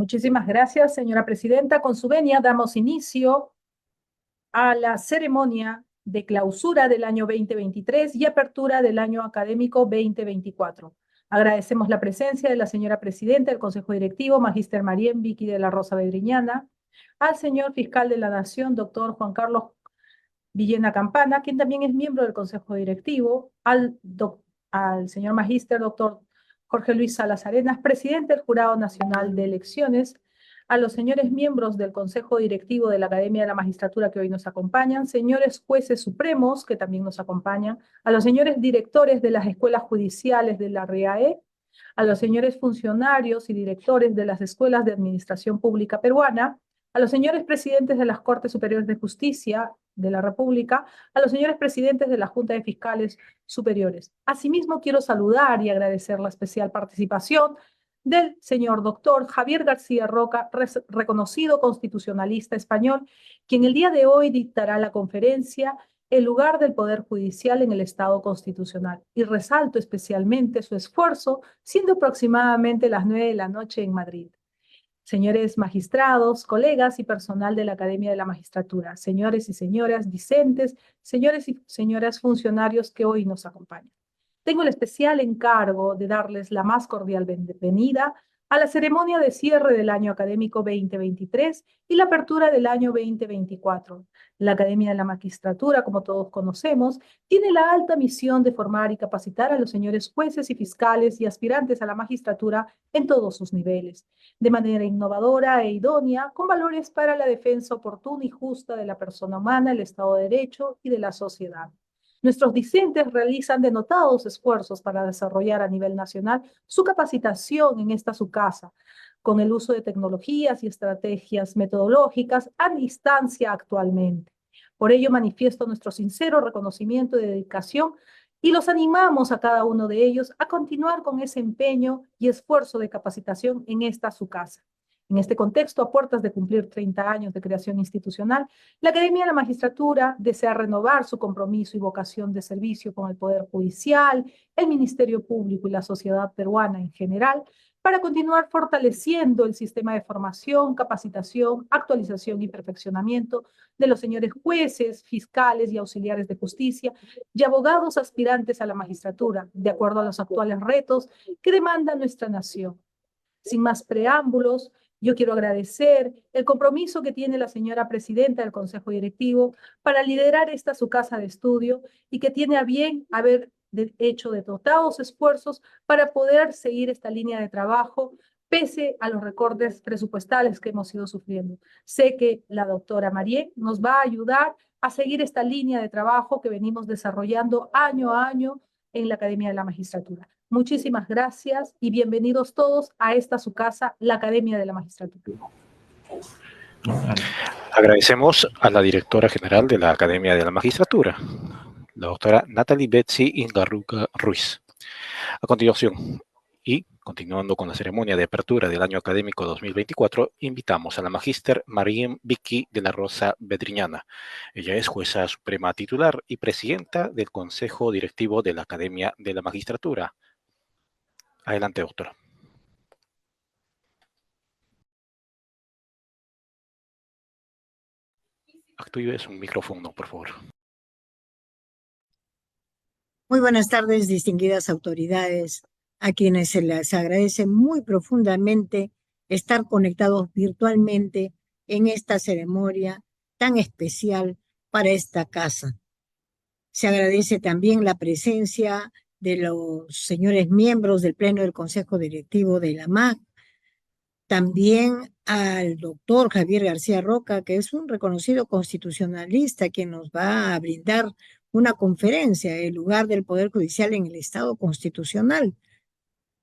Muchísimas gracias, señora presidenta. Con su venia damos inicio a la ceremonia de clausura del año 2023 y apertura del año académico 2024. Agradecemos la presencia de la señora presidenta del Consejo Directivo, Magíster Marien Vicky de la Rosa Bedriñana, al señor fiscal de la Nación, doctor Juan Carlos Villena Campana, quien también es miembro del Consejo Directivo, al señor magíster doctor Jorge Luis Salas Arenas, presidente del Jurado Nacional de Elecciones, a los señores miembros del Consejo Directivo de la Academia de la Magistratura que hoy nos acompañan, señores jueces supremos que también nos acompañan, a los señores directores de las escuelas judiciales de la REAE, a los señores funcionarios y directores de las escuelas de administración pública peruana, a los señores presidentes de las Cortes Superiores de Justicia de la República, a los señores presidentes de la Junta de Fiscales Superiores. Asimismo, quiero saludar y agradecer la especial participación del señor doctor Javier García Roca, reconocido constitucionalista español, quien el día de hoy dictará la conferencia El lugar del Poder Judicial en el Estado Constitucional. Y resalto especialmente su esfuerzo, siendo aproximadamente las 9 de la noche en Madrid. Señores magistrados, colegas y personal de la Academia de la Magistratura, señores y señoras discentes, señores y señoras funcionarios que hoy nos acompañan. Tengo el especial encargo de darles la más cordial bienvenida a la ceremonia de cierre del año académico 2023 y la apertura del año 2024. La Academia de la Magistratura, como todos conocemos, tiene la alta misión de formar y capacitar a los señores jueces y fiscales y aspirantes a la magistratura en todos sus niveles, de manera innovadora e idónea, con valores para la defensa oportuna y justa de la persona humana, el Estado de Derecho y de la sociedad. Nuestros discentes realizan denotados esfuerzos para desarrollar a nivel nacional su capacitación en esta su casa, con el uso de tecnologías y estrategias metodológicas a distancia actualmente. Por ello manifiesto nuestro sincero reconocimiento y dedicación y los animamos a cada uno de ellos a continuar con ese empeño y esfuerzo de capacitación en esta su casa. En este contexto, a puertas de cumplir 30 años de creación institucional, la Academia de la Magistratura desea renovar su compromiso y vocación de servicio con el Poder Judicial, el Ministerio Público y la sociedad peruana en general, para continuar fortaleciendo el sistema de formación, capacitación, actualización y perfeccionamiento de los señores jueces, fiscales y auxiliares de justicia y abogados aspirantes a la magistratura, de acuerdo a los actuales retos que demanda nuestra nación. Sin más preámbulos, yo quiero agradecer el compromiso que tiene la señora presidenta del Consejo Directivo para liderar esta su casa de estudio y que tiene a bien haber hecho dotados esfuerzos para poder seguir esta línea de trabajo pese a los recortes presupuestales que hemos ido sufriendo. Sé que la doctora Marien nos va a ayudar a seguir esta línea de trabajo que venimos desarrollando año a año en la Academia de la Magistratura. Muchísimas gracias y bienvenidos todos a esta su casa, la Academia de la Magistratura. Agradecemos a la directora general de la Academia de la Magistratura, la doctora Natalie Betsy Ingarruca Ruiz. A continuación, y continuando con la ceremonia de apertura del año académico 2024, invitamos a la magíster Marien Vicky de la Rosa Bedriñana. Ella es jueza suprema titular y presidenta del Consejo Directivo de la Academia de la Magistratura. Adelante, doctora. Active su micrófono, por favor. Muy buenas tardes, distinguidas autoridades, a quienes se les agradece muy profundamente estar conectados virtualmente en esta ceremonia tan especial para esta casa. Se agradece también la presencia de los señores miembros del Pleno del Consejo Directivo de la MAG, también al doctor Javier García Roca, que es un reconocido constitucionalista, quien nos va a brindar una conferencia, el lugar del Poder Judicial en el Estado Constitucional.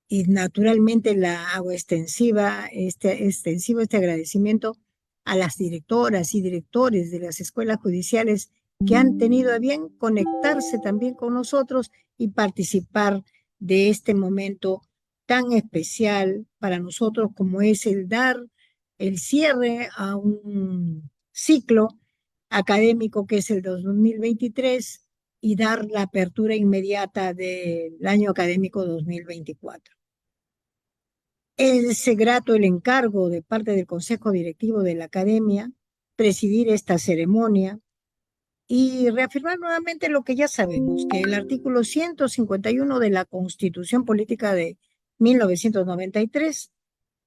Y naturalmente la hago extensivo este agradecimiento a las directoras y directores de las escuelas judiciales que han tenido a bien conectarse también con nosotros y participar de este momento tan especial para nosotros como es el dar el cierre a un ciclo académico que es el 2023 y dar la apertura inmediata del año académico 2024. Es grato el encargo de parte del Consejo Directivo de la Academia presidir esta ceremonia y reafirmar nuevamente lo que ya sabemos, que el artículo 151 de la Constitución Política de 1993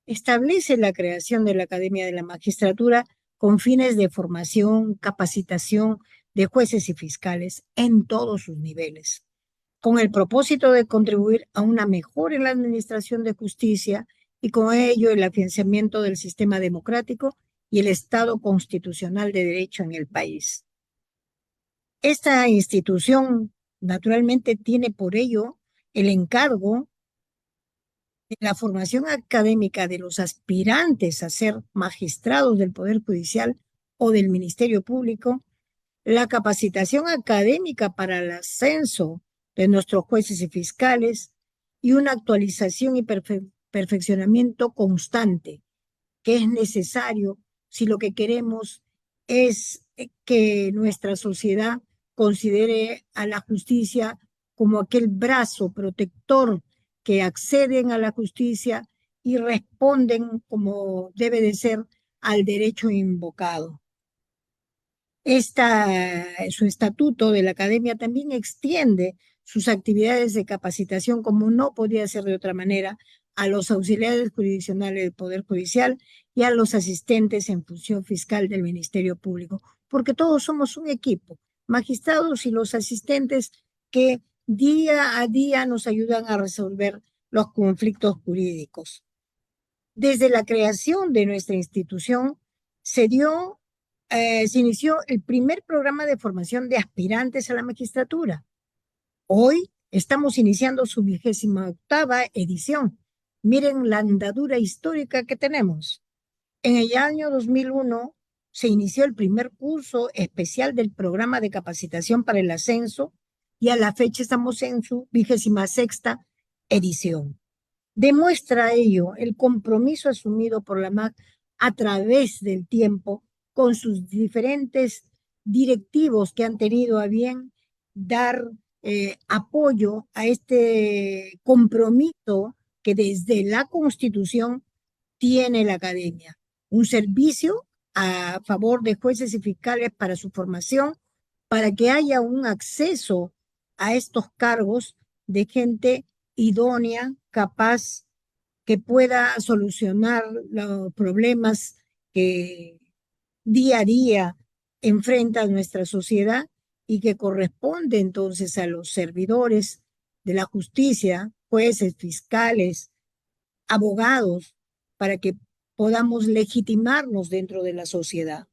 establece la creación de la Academia de la Magistratura con fines de formación, capacitación de jueces y fiscales en todos sus niveles, con el propósito de contribuir a una mejora en la administración de justicia y con ello el afianzamiento del sistema democrático y el Estado constitucional de derecho en el país. Esta institución, naturalmente, tiene por ello el encargo de la formación académica de los aspirantes a ser magistrados del Poder Judicial o del Ministerio Público, la capacitación académica para el ascenso de nuestros jueces y fiscales y una actualización y perfeccionamiento constante que es necesario si lo que queremos es que nuestra sociedad considere a la justicia como aquel brazo protector que acceden a la justicia y responden como debe de ser al derecho invocado. Su estatuto de la Academia también extiende sus actividades de capacitación, como no podía ser de otra manera, a los auxiliares jurisdiccionales del Poder Judicial y a los asistentes en función fiscal del Ministerio Público, porque todos somos un equipo, magistrados y los asistentes que día a día nos ayudan a resolver los conflictos jurídicos. Desde la creación de nuestra institución se inició el primer programa de formación de aspirantes a la magistratura. Hoy estamos iniciando su 28ª edición. Miren la andadura histórica que tenemos. En el año 2001 se inició el primer curso especial del programa de capacitación para el ascenso y a la fecha estamos en su 26ª edición. Demuestra ello el compromiso asumido por la MAC a través del tiempo con sus diferentes directivos que han tenido a bien dar apoyo a este compromiso que desde la Constitución tiene la Academia. Un servicio a favor de jueces y fiscales para su formación, para que haya un acceso a estos cargos de gente idónea, capaz, que pueda solucionar los problemas que día a día enfrenta nuestra sociedad y que corresponde entonces a los servidores de la justicia, jueces, fiscales, abogados, para que podamos legitimarnos dentro de la sociedad.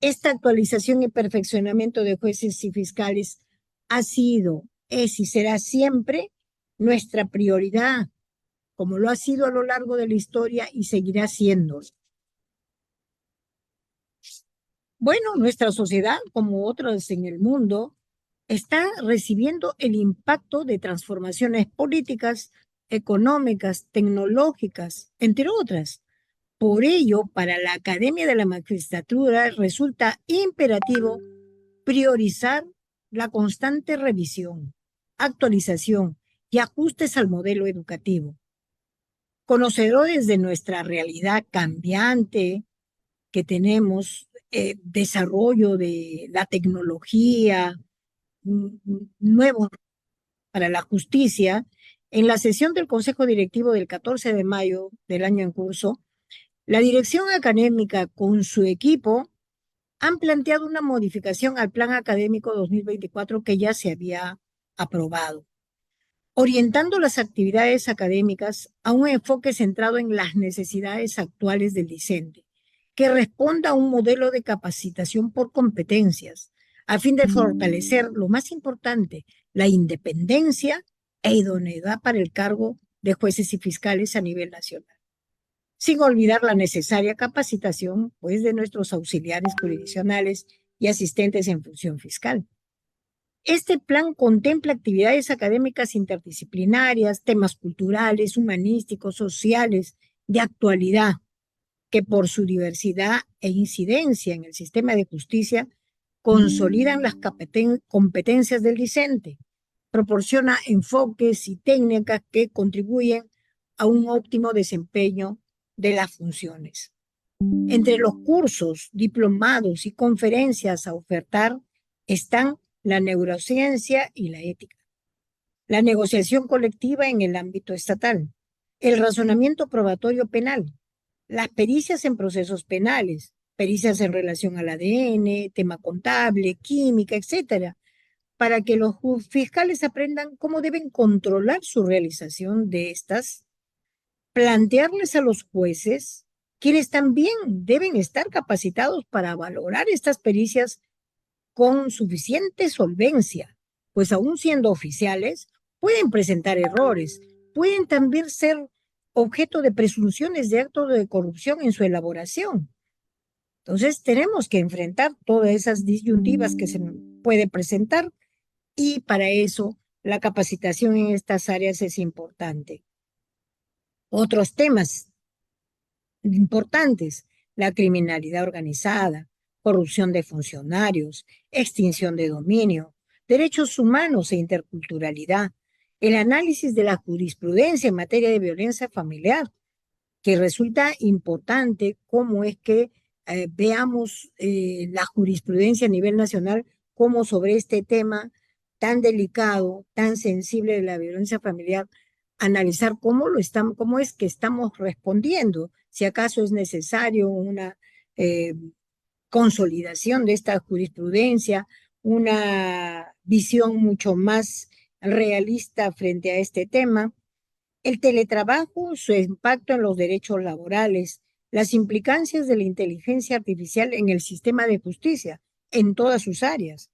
Esta actualización y perfeccionamiento de jueces y fiscales ha sido, es y será siempre nuestra prioridad, como lo ha sido a lo largo de la historia y seguirá siendo. Bueno, nuestra sociedad, como otras en el mundo, está recibiendo el impacto de transformaciones políticas, económicas, tecnológicas, entre otras. Por ello, para la Academia de la Magistratura resulta imperativo priorizar la constante revisión, actualización y ajustes al modelo educativo. Conocedores de nuestra realidad cambiante que tenemos, desarrollo de la tecnología, nuevos para la justicia, en la sesión del Consejo Directivo del 14 de mayo del año en curso, la dirección académica con su equipo han planteado una modificación al Plan Académico 2024 que ya se había aprobado, orientando las actividades académicas a un enfoque centrado en las necesidades actuales del discente, que responda a un modelo de capacitación por competencias, a fin de fortalecer lo más importante, la independencia e idoneidad para el cargo de jueces y fiscales a nivel nacional, sin olvidar la necesaria capacitación, pues, de nuestros auxiliares jurisdiccionales y asistentes en función fiscal. Este plan contempla actividades académicas interdisciplinarias, temas culturales, humanísticos, sociales, de actualidad, que por su diversidad e incidencia en el sistema de justicia consolidan las competencias del discente, proporciona enfoques y técnicas que contribuyen a un óptimo desempeño de las funciones. Entre los cursos, diplomados y conferencias a ofertar están la neurociencia y la ética, la negociación colectiva en el ámbito estatal, el razonamiento probatorio penal, las pericias en procesos penales, pericias en relación al ADN, tema contable, química, etcétera, para que los fiscales aprendan cómo deben controlar su realización de estas, plantearles a los jueces, quienes también deben estar capacitados para valorar estas pericias con suficiente solvencia, pues aún siendo oficiales, pueden presentar errores, pueden también ser objeto de presunciones de actos de corrupción en su elaboración. Entonces tenemos que enfrentar todas esas disyuntivas que se puede presentar y para eso la capacitación en estas áreas es importante. Otros temas importantes, la criminalidad organizada, corrupción de funcionarios, extinción de dominio, derechos humanos e interculturalidad, el análisis de la jurisprudencia en materia de violencia familiar, que resulta importante cómo es que veamos la jurisprudencia a nivel nacional, cómo sobre este tema tan delicado, tan sensible de la violencia familiar, analizar cómo es que estamos respondiendo, si acaso es necesario una consolidación de esta jurisprudencia, una visión mucho más realista frente a este tema. El teletrabajo, su impacto en los derechos laborales, las implicancias de la inteligencia artificial en el sistema de justicia, en todas sus áreas,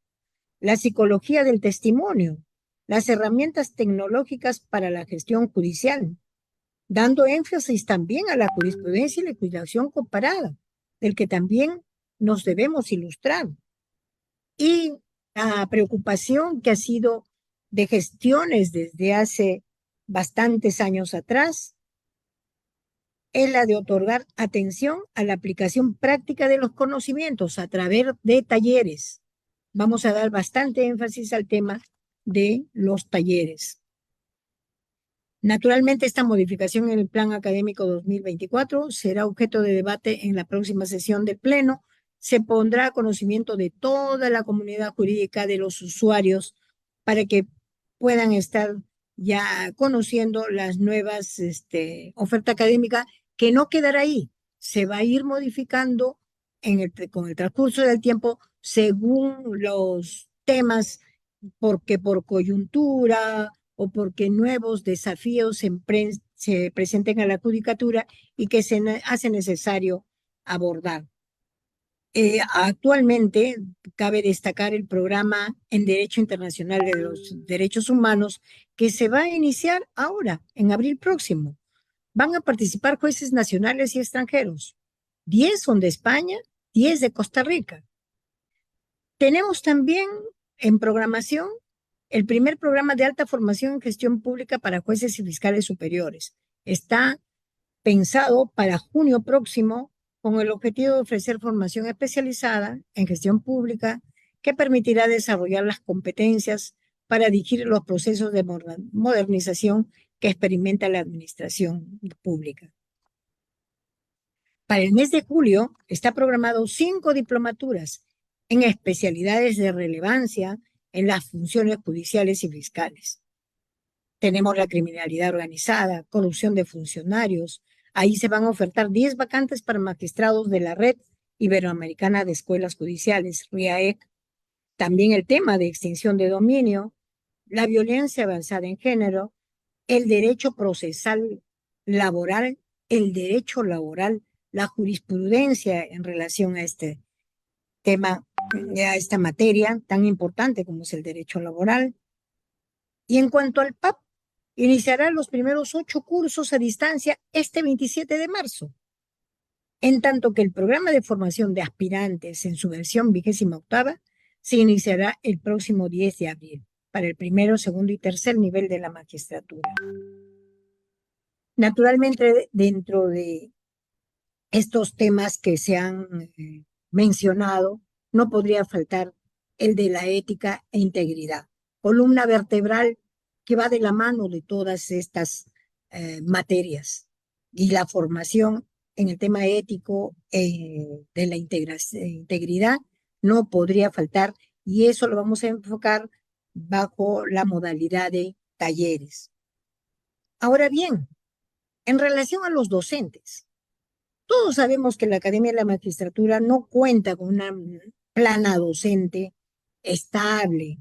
la psicología del testimonio, las herramientas tecnológicas para la gestión judicial, dando énfasis también a la jurisprudencia y legislación comparada, del que también nos debemos ilustrar. Y la preocupación que ha sido de gestiones desde hace bastantes años atrás es la de otorgar atención a la aplicación práctica de los conocimientos a través de talleres. Vamos a dar bastante énfasis al tema de los talleres. Naturalmente, esta modificación en el Plan Académico 2024 será objeto de debate en la próxima sesión del Pleno. Se pondrá a conocimiento de toda la comunidad jurídica, de los usuarios, para que puedan estar ya conociendo las nuevas oferta académica, que no quedará ahí, se va a ir modificando con el transcurso del tiempo según los temas, porque por coyuntura o porque nuevos desafíos se presenten a la judicatura y que se hace necesario abordar. Actualmente cabe destacar el programa en Derecho Internacional de los Derechos Humanos que se va a iniciar ahora, en abril próximo. Van a participar jueces nacionales y extranjeros. 10 son de España, 10 de Costa Rica. Tenemos también en programación el primer programa de alta formación en gestión pública para jueces y fiscales superiores. Está pensado para junio próximo con el objetivo de ofrecer formación especializada en gestión pública que permitirá desarrollar las competencias para dirigir los procesos de modernización que experimenta la administración pública. Para el mes de julio está programado 5 diplomaturas en especialidades de relevancia en las funciones judiciales y fiscales. Tenemos la criminalidad organizada, corrupción de funcionarios. Ahí se van a ofertar 10 vacantes para magistrados de la Red Iberoamericana de Escuelas Judiciales, RIAEC. También el tema de extinción de dominio, la violencia avanzada en género, el derecho procesal laboral, el derecho laboral, la jurisprudencia en relación a este tema, a esta materia tan importante como es el derecho laboral. Y en cuanto al PAP, iniciará los primeros 8 cursos a distancia este 27 de marzo, en tanto que el programa de formación de aspirantes en su versión 28ª se iniciará el próximo 10 de abril para el primero, segundo y tercer nivel de la magistratura. Naturalmente, dentro de estos temas que se han mencionado, no podría faltar el de la ética e integridad, columna vertebral que va de la mano de todas estas materias. Y la formación en el tema ético de la integridad no podría faltar, y eso lo vamos a enfocar bajo la modalidad de talleres. Ahora bien, en relación a los docentes, todos sabemos que la Academia de la Magistratura no cuenta con una plana docente estable,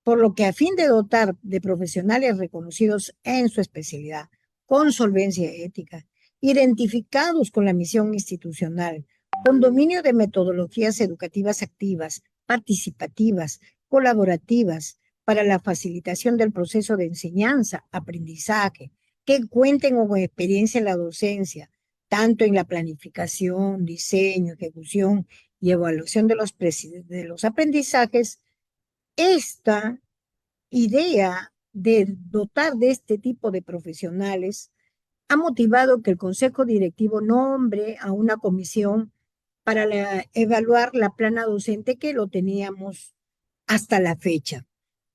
por lo que a fin de dotar de profesionales reconocidos en su especialidad, con solvencia ética, identificados con la misión institucional, con dominio de metodologías educativas activas, participativas, colaborativas, para la facilitación del proceso de enseñanza, aprendizaje, que cuenten con experiencia en la docencia, tanto en la planificación, diseño, ejecución y evaluación de los aprendizajes. Esta idea de dotar de este tipo de profesionales ha motivado que el Consejo Directivo nombre a una comisión para evaluar la plana docente, que lo teníamos hasta la fecha,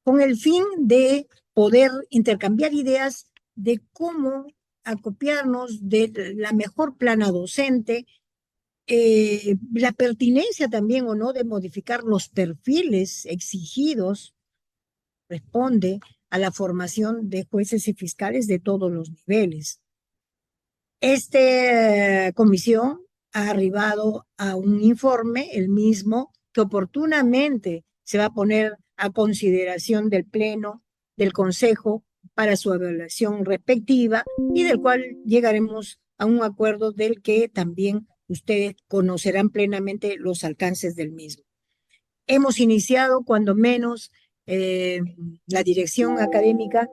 con el fin de poder intercambiar ideas de cómo acopiarnos de la mejor plana docente, la pertinencia también o no de modificar los perfiles exigidos responde a la formación de jueces y fiscales de todos los niveles. Esta comisión ha arribado a un informe, el mismo, que oportunamente se va a poner a consideración del Pleno, del Consejo, para su evaluación respectiva, y del cual llegaremos a un acuerdo del que también ustedes conocerán plenamente los alcances del mismo. Hemos iniciado, cuando menos, la dirección académica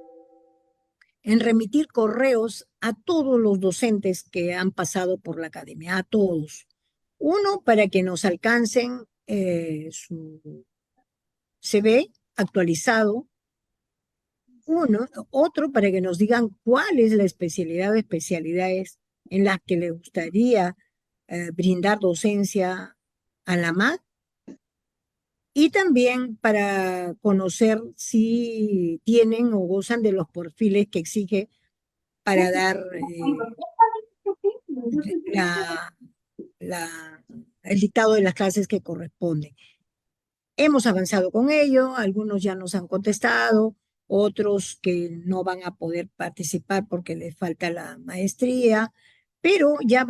en remitir correos a todos los docentes que han pasado por la academia, a todos. Uno, para que nos alcancen su CV actualizado. Otro, para que nos digan cuál es la especialidad o especialidades en las que les gustaría brindar docencia a la MAC. Y también para conocer si tienen o gozan de los perfiles que exige para dar el dictado de las clases que corresponde. Hemos avanzado con ello, algunos ya nos han contestado, otros que no van a poder participar porque les falta la maestría, pero ya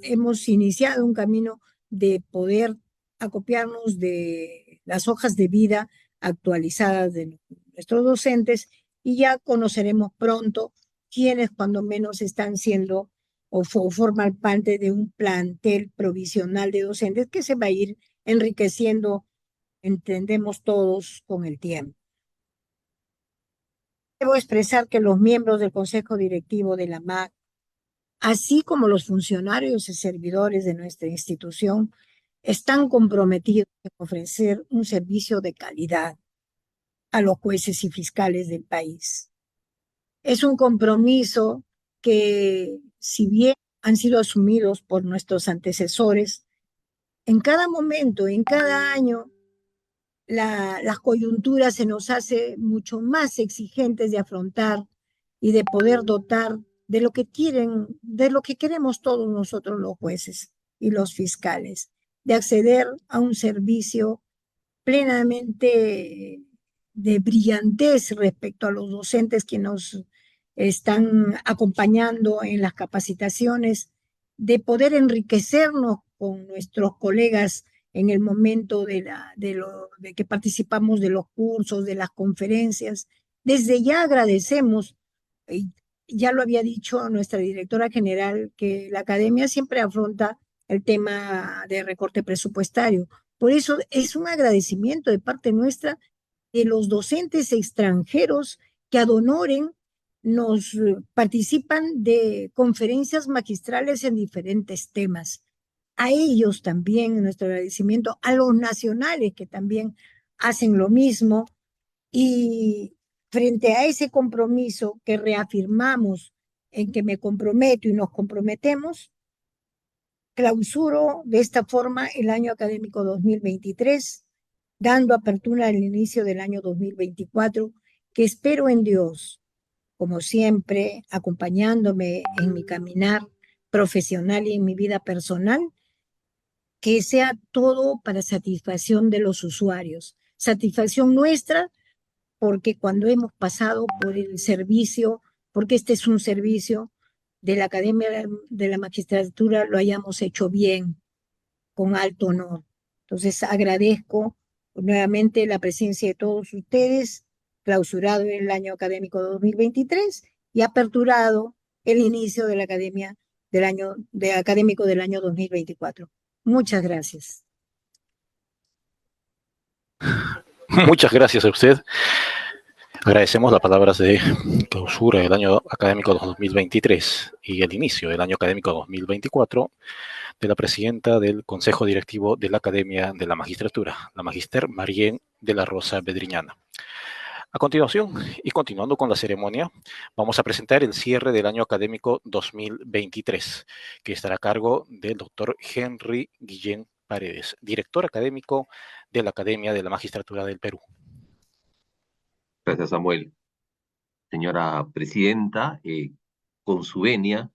hemos iniciado un camino de poder acopiarnos de las hojas de vida actualizadas de nuestros docentes, y ya conoceremos pronto quienes cuando menos están siendo o forman parte de un plantel provisional de docentes que se va a ir enriqueciendo, entendemos todos, con el tiempo. Debo expresar que los miembros del Consejo Directivo de la MAC, así como los funcionarios y servidores de nuestra institución, están comprometidos en ofrecer un servicio de calidad a los jueces y fiscales del país. Es un compromiso que, si bien han sido asumidos por nuestros antecesores, en cada momento, en cada año, las coyunturas se nos hace mucho más exigentes de afrontar y de poder dotar de lo que quieren, de lo que queremos todos nosotros los jueces y los fiscales, de acceder a un servicio plenamente de brillantez respecto a los docentes que nos están acompañando en las capacitaciones, de poder enriquecernos con nuestros colegas en el momento de que participamos de los cursos, de las conferencias. Desde ya agradecemos, ya lo había dicho nuestra directora general, que la academia siempre afronta el tema de recorte presupuestario. Por eso es un agradecimiento de parte nuestra de los docentes extranjeros que ad honorem nos participan de conferencias magistrales en diferentes temas. A ellos también nuestro agradecimiento, a los nacionales que también hacen lo mismo, y frente a ese compromiso que reafirmamos, en que me comprometo y nos comprometemos, clausuro de esta forma el año académico 2023, dando apertura al inicio del año 2024, que espero en Dios, como siempre, acompañándome en mi caminar profesional y en mi vida personal, que sea todo para satisfacción de los usuarios, satisfacción nuestra, porque cuando hemos pasado por el servicio, porque este es un servicio de la Academia de la Magistratura, lo hayamos hecho bien, con alto honor. Entonces agradezco nuevamente la presencia de todos ustedes, clausurado el año académico 2023 y aperturado el inicio de la academia académico del año 2024. Muchas gracias. Muchas gracias a usted. Agradecemos las palabras de clausura del año académico 2023 y el inicio del año académico 2024 de la presidenta del Consejo Directivo de la Academia de la Magistratura, la Magister Marien de la Rosa Bedriñana. A continuación, y continuando con la ceremonia, vamos a presentar el cierre del año académico 2023, que estará a cargo del doctor Henry Guillén Paredes, director académico de la Academia de la Magistratura del Perú. Gracias, Samuel. Señora presidenta, con su venia,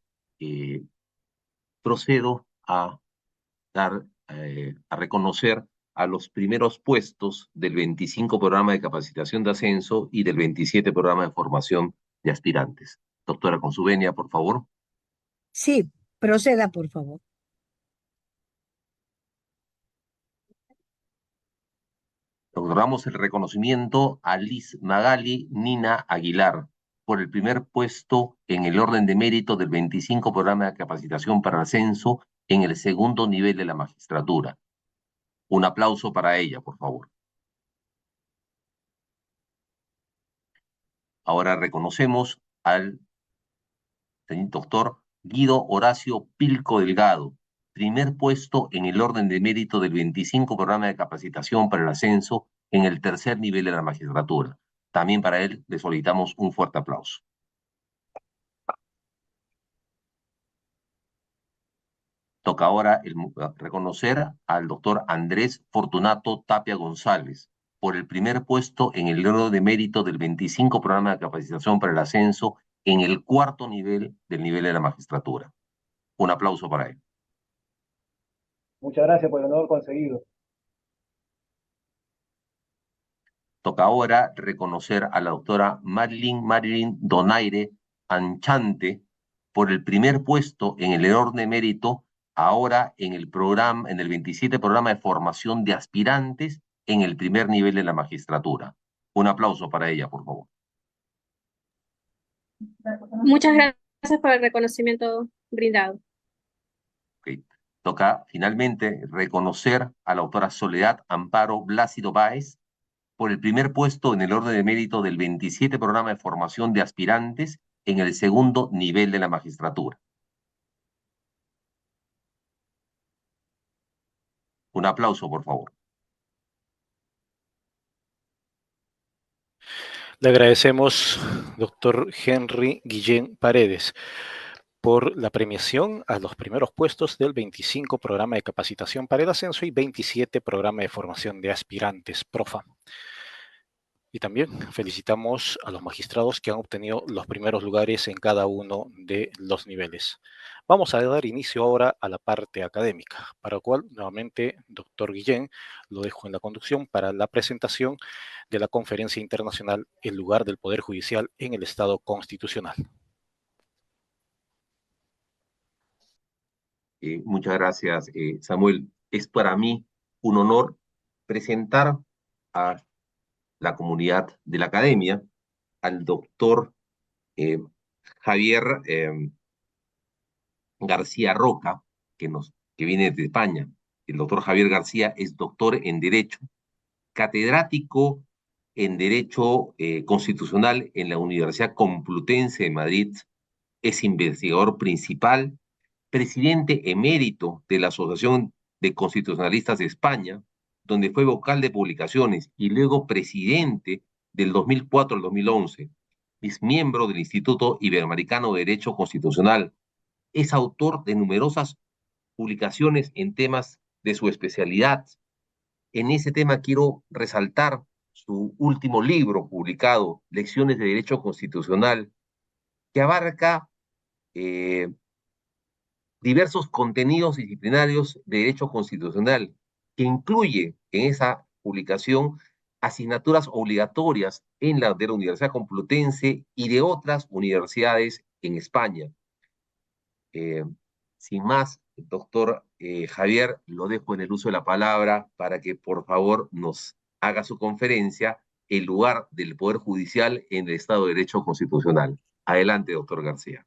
procedo a reconocer a los primeros puestos del 25 programa de capacitación de ascenso y del 27 programa de formación de aspirantes. Doctora, con su venia, por favor. Sí, proceda, por favor. Otorgamos el reconocimiento a Liz Magali Nina Aguilar por el primer puesto en el orden de mérito del 25 programa de capacitación para ascenso en el segundo nivel de la magistratura. Un aplauso para ella, por favor. Ahora reconocemos al doctor Guido Horacio Pilco Delgado, primer puesto en el orden de mérito del 25 programa de capacitación para el ascenso en el tercer nivel de la magistratura. También para él le solicitamos un fuerte aplauso. Toca ahora reconocer al doctor Andrés Fortunato Tapia González por el primer puesto en el orden de mérito del 25 programa de capacitación para el ascenso en el cuarto nivel del nivel de la magistratura. Un aplauso para él. Muchas gracias por el honor conseguido. Toca ahora reconocer a la doctora Marilyn Donaire Anchante por el primer puesto en el orden de mérito ahora en el 27 programa de formación de aspirantes en el primer nivel de la magistratura. Un aplauso para ella, por favor. Muchas gracias por el reconocimiento brindado. Okay. Toca finalmente reconocer a la doctora Soledad Amparo Blácido Báez por el primer puesto en el orden de mérito del 27 programa de formación de aspirantes en el segundo nivel de la magistratura. Un aplauso, por favor. Le agradecemos, doctor Henry Guillén Paredes, por la premiación a los primeros puestos del 25 programa de capacitación para el ascenso y 27 programa de formación de aspirantes PROFA. Y también felicitamos a los magistrados que han obtenido los primeros lugares en cada uno de los niveles. Vamos a dar inicio ahora a la parte académica, para lo cual nuevamente, doctor Guillén, lo dejo en la conducción para la presentación de la Conferencia Internacional El lugar del Poder Judicial en el Estado Constitucional. Muchas gracias, Samuel. Es para mí un honor presentar a la comunidad de la academia al doctor Javier García Roca, que viene de España. El doctor Javier García es doctor en Derecho, catedrático en Derecho Constitucional en la Universidad Complutense de Madrid, es investigador principal, presidente emérito de la Asociación de Constitucionalistas de España, donde fue vocal de publicaciones y luego presidente del 2004 al 2011. Es miembro del Instituto Iberoamericano de Derecho Constitucional. Es autor de numerosas publicaciones en temas de su especialidad. En ese tema quiero resaltar su último libro publicado, Lecciones de Derecho Constitucional, que abarca diversos contenidos disciplinarios de derecho constitucional, que incluye en esa publicación asignaturas obligatorias de la Universidad Complutense y de otras universidades en España. Eh, Sin más, doctor Javier, lo dejo en el uso de la palabra para que por favor nos haga su conferencia el lugar del Poder Judicial en el Estado de Derecho Constitucional. Adelante, doctor García.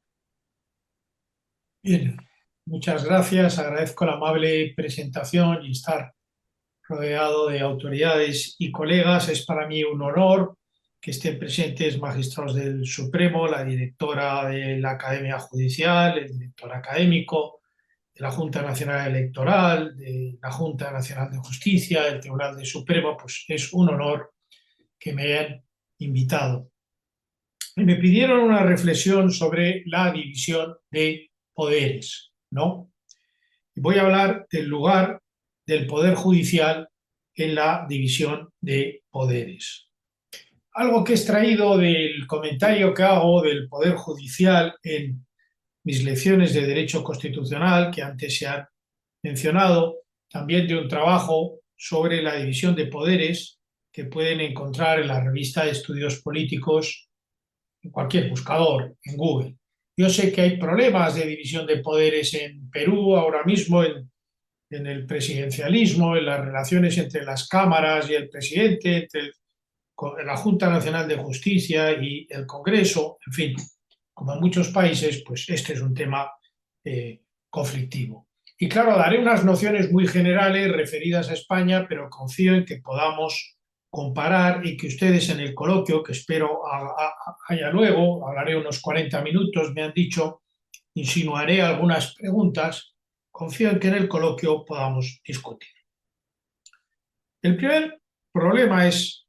Bien, muchas gracias. Agradezco la amable presentación y estar rodeado de autoridades y colegas. Es para mí un honor que estén presentes magistrados del Supremo, la directora de la Academia Judicial, el director académico de la Junta Nacional Electoral, de la Junta Nacional de Justicia, del Tribunal del Supremo. Pues es un honor que me hayan invitado. Y me pidieron una reflexión sobre la división de poderes, ¿no? Voy a hablar del lugar del Poder Judicial en la división de poderes. Algo que he extraído del comentario que hago del Poder Judicial en mis lecciones de Derecho Constitucional, que antes se han mencionado, también de un trabajo sobre la división de poderes que pueden encontrar en la revista de Estudios Políticos, en cualquier buscador, en Google. Yo sé que hay problemas de división de poderes en Perú ahora mismo, en el presidencialismo, en las relaciones entre las cámaras y el presidente, entre la Junta Nacional de Justicia y el Congreso, en fin, como en muchos países, pues este es un tema conflictivo. Y claro, daré unas nociones muy generales referidas a España, pero confío en que podamos comparar y que ustedes en el coloquio, que espero haya luego, hablaré unos 40 minutos, me han dicho, insinuaré algunas preguntas, confío en que en el coloquio podamos discutir. El primer problema es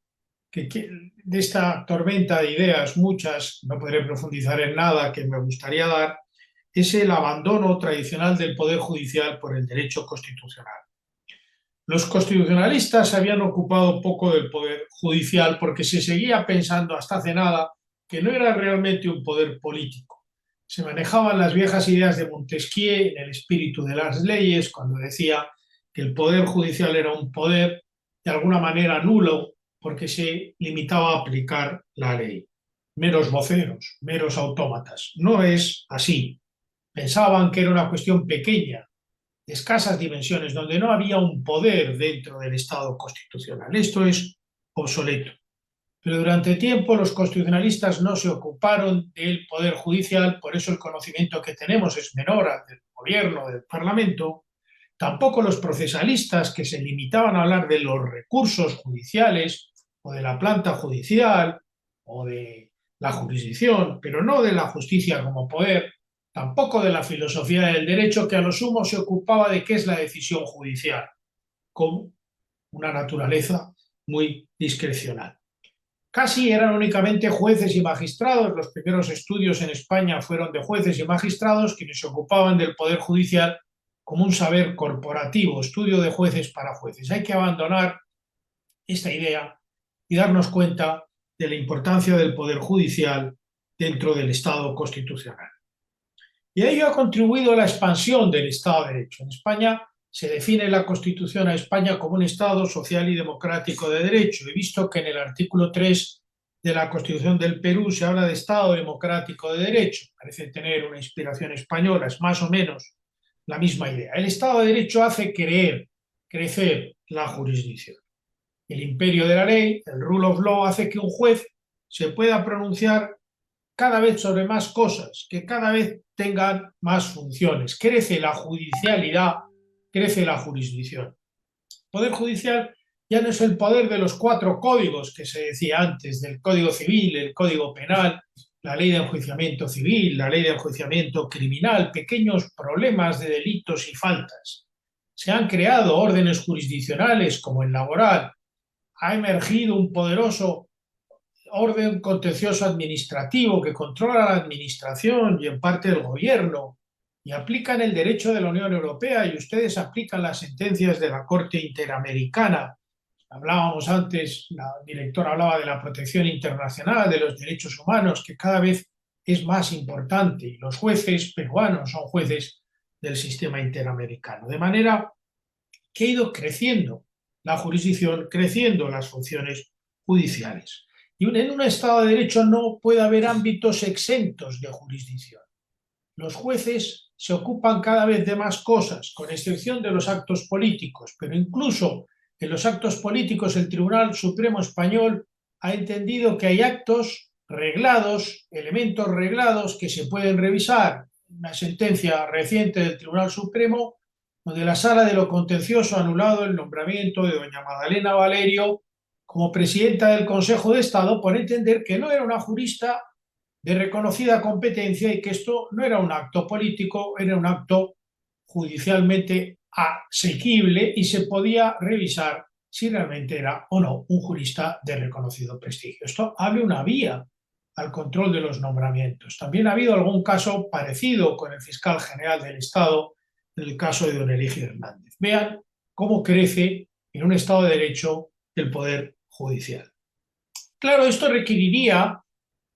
que de esta tormenta de ideas, muchas, no podré profundizar en nada que me gustaría dar, es el abandono tradicional del Poder Judicial por el derecho constitucional. Los constitucionalistas se habían ocupado poco del Poder Judicial porque se seguía pensando hasta hace nada que no era realmente un poder político. Se manejaban las viejas ideas de Montesquieu en el espíritu de las leyes, cuando decía que el Poder Judicial era un poder de alguna manera nulo porque se limitaba a aplicar la ley. Meros voceros, meros autómatas. No es así. Pensaban que era una cuestión pequeña, de escasas dimensiones, donde no había un poder dentro del Estado constitucional. Esto es obsoleto. Pero durante tiempo los constitucionalistas no se ocuparon del Poder Judicial, por eso el conocimiento que tenemos es menor al del Gobierno, del Parlamento. Tampoco los procesalistas, que se limitaban a hablar de los recursos judiciales o de la planta judicial o de la jurisdicción, pero no de la justicia como poder, tampoco de la filosofía del derecho, que a lo sumo se ocupaba de qué es la decisión judicial, con una naturaleza muy discrecional. Casi eran únicamente jueces y magistrados. Los primeros estudios en España fueron de jueces y magistrados quienes se ocupaban del Poder Judicial como un saber corporativo, estudio de jueces para jueces. Hay que abandonar esta idea y darnos cuenta de la importancia del Poder Judicial dentro del Estado constitucional. Y a ello ha contribuido la expansión del Estado de Derecho. En España se define la Constitución a España como un Estado social y democrático de derecho. He visto que en el artículo 3 de la Constitución del Perú se habla de Estado democrático de derecho. Parece tener una inspiración española, es más o menos la misma idea. El Estado de Derecho hace crecer la jurisdicción. El imperio de la ley, el rule of law, hace que un juez se pueda pronunciar cada vez sobre más cosas, que cada vez tengan más funciones. Crece la judicialidad, crece la jurisdicción. El Poder Judicial ya no es el poder de los 4 códigos que se decía antes, del Código Civil, el Código Penal, la Ley de Enjuiciamiento Civil, la Ley de Enjuiciamiento Criminal, pequeños problemas de delitos y faltas. Se han creado órdenes jurisdiccionales como el laboral. Ha emergido un poderoso orden contencioso administrativo que controla la administración y en parte el gobierno y aplican el derecho de la Unión Europea, y ustedes aplican las sentencias de la Corte Interamericana. Hablábamos antes, la directora hablaba de la protección internacional, de los derechos humanos, que cada vez es más importante y los jueces peruanos son jueces del sistema interamericano. De manera que ha ido creciendo la jurisdicción, creciendo las funciones judiciales. Y en un Estado de Derecho no puede haber ámbitos exentos de jurisdicción. Los jueces se ocupan cada vez de más cosas, con excepción de los actos políticos, pero incluso en los actos políticos el Tribunal Supremo Español ha entendido que hay actos reglados, elementos reglados que se pueden revisar. Una sentencia reciente del Tribunal Supremo, donde la Sala de lo Contencioso ha anulado el nombramiento de doña Magdalena Valerio como presidenta del Consejo de Estado por entender que no era una jurista de reconocida competencia y que esto no era un acto político, era un acto judicialmente asequible y se podía revisar si realmente era o no un jurista de reconocido prestigio. Esto abre una vía al control de los nombramientos. También ha habido algún caso parecido con el fiscal general del Estado, en el caso de don Eligio Hernández. Vean cómo crece en un Estado de Derecho el Poder Judicial. Claro, esto requeriría,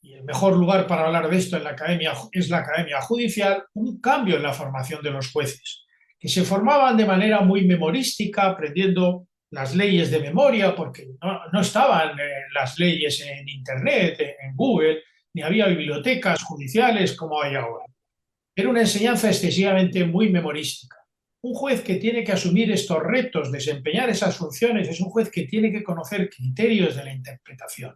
y el mejor lugar para hablar de esto en la academia es la Academia Judicial, un cambio en la formación de los jueces, que se formaban de manera muy memorística, aprendiendo las leyes de memoria, porque no estaban las leyes en Internet, en Google, ni había bibliotecas judiciales como hay ahora. Era una enseñanza excesivamente muy memorística. Un juez que tiene que asumir estos retos, desempeñar esas funciones, es un juez que tiene que conocer criterios de la interpretación,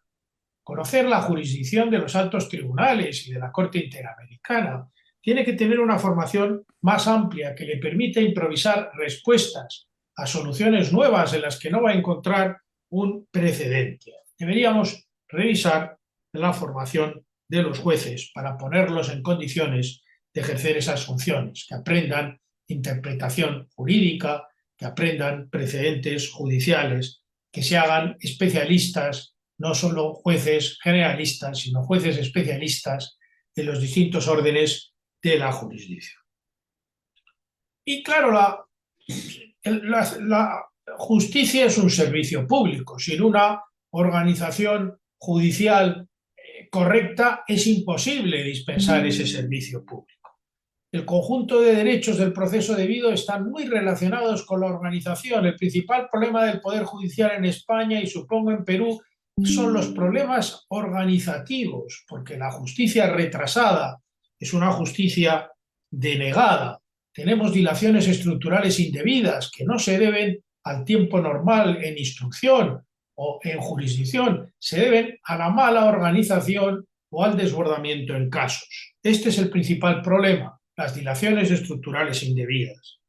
conocer la jurisdicción de los altos tribunales y de la Corte Interamericana. Tiene que tener una formación más amplia que le permita improvisar respuestas a soluciones nuevas en las que no va a encontrar un precedente. Deberíamos revisar la formación de los jueces para ponerlos en condiciones de ejercer esas funciones, que aprendan interpretación jurídica, que aprendan precedentes judiciales, que se hagan especialistas, no solo jueces generalistas, sino jueces especialistas en los distintos órdenes de la jurisdicción. Y claro, la justicia es un servicio público. Sin una organización judicial correcta es imposible dispensar ese servicio público. El conjunto de derechos del proceso debido están muy relacionados con la organización. El principal problema del Poder Judicial en España y supongo en Perú son los problemas organizativos, porque la justicia retrasada es una justicia denegada. Tenemos dilaciones estructurales indebidas que no se deben al tiempo normal en instrucción o en jurisdicción, se deben a la mala organización o al desbordamiento en casos. Este es el principal problema, las dilaciones estructurales indebidas.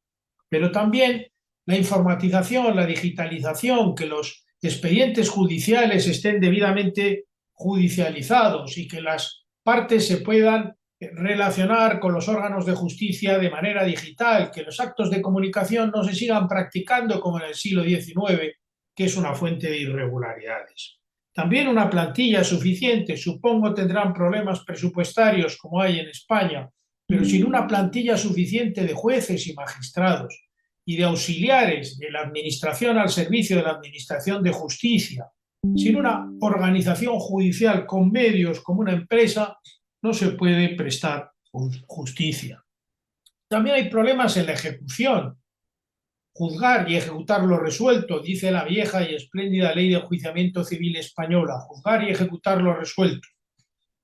Pero también la informatización, la digitalización, que los expedientes judiciales estén debidamente judicializados y que las partes se puedan relacionar con los órganos de justicia de manera digital, que los actos de comunicación no se sigan practicando como en el siglo XIX, que es una fuente de irregularidades. También una plantilla suficiente, supongo tendrán problemas presupuestarios como hay en España, pero sin una plantilla suficiente de jueces y magistrados y de auxiliares de la administración al servicio de la administración de justicia, sin una organización judicial con medios como una empresa, no se puede prestar justicia. También hay problemas en la ejecución. Juzgar y ejecutar lo resuelto, dice la vieja y espléndida ley de enjuiciamiento civil española, juzgar y ejecutar lo resuelto.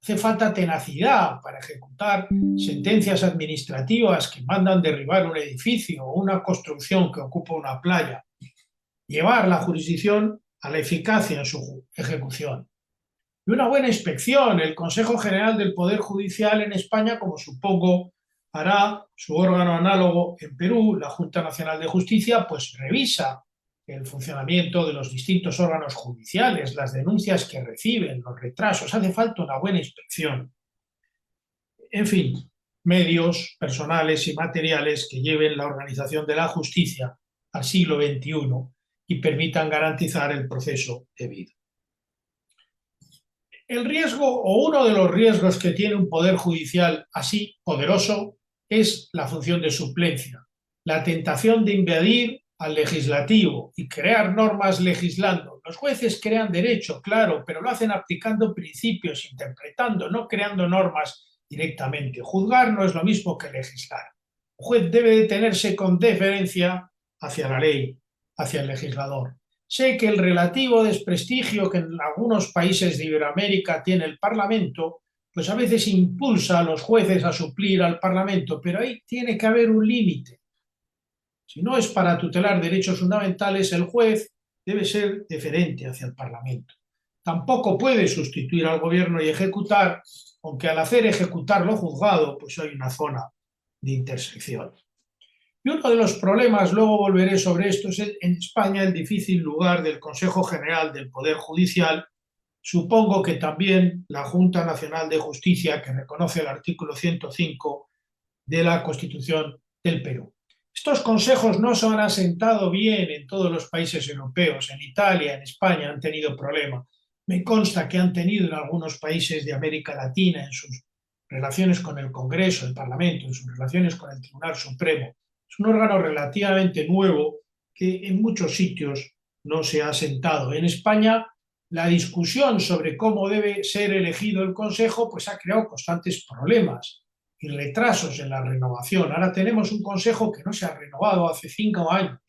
Hace falta tenacidad para ejecutar sentencias administrativas que mandan derribar un edificio o una construcción que ocupa una playa. Llevar la jurisdicción a la eficacia en su ejecución. Y una buena inspección. El Consejo General del Poder Judicial en España, como supongo hará su órgano análogo en Perú, la Junta Nacional de Justicia, pues revisa el funcionamiento de los distintos órganos judiciales, las denuncias que reciben, los retrasos. Hace falta una buena inspección. En fin, medios personales y materiales que lleven la organización de la justicia al siglo XXI y permitan garantizar el proceso debido. El riesgo, o uno de los riesgos que tiene un poder judicial así poderoso, es la función de suplencia, la tentación de invadir al legislativo y crear normas legislando. Los jueces crean derecho, claro, pero lo hacen aplicando principios, interpretando, no creando normas directamente. Juzgar no es lo mismo que legislar. El juez debe de tenerse con deferencia hacia la ley, hacia el legislador. Sé que el relativo desprestigio que en algunos países de Iberoamérica tiene el Parlamento, pues a veces impulsa a los jueces a suplir al Parlamento, pero ahí tiene que haber un límite. Si no es para tutelar derechos fundamentales, el juez debe ser deferente hacia el Parlamento. Tampoco puede sustituir al gobierno y ejecutar, aunque al hacer ejecutar lo juzgado, pues hay una zona de intersección. Y uno de los problemas, luego volveré sobre esto, es en España el difícil lugar del Consejo General del Poder Judicial. Supongo que también la Junta Nacional de Justicia, que reconoce el artículo 105 de la Constitución del Perú. Estos consejos no se han asentado bien en todos los países europeos. En Italia, en España han tenido problemas. Me consta que han tenido en algunos países de América Latina en sus relaciones con el Congreso, el Parlamento, en sus relaciones con el Tribunal Supremo. Es un órgano relativamente nuevo que en muchos sitios no se ha asentado. En España, la discusión sobre cómo debe ser elegido el Consejo pues ha creado constantes problemas y retrasos en la renovación. Ahora tenemos un Consejo que no se ha renovado hace 5 años.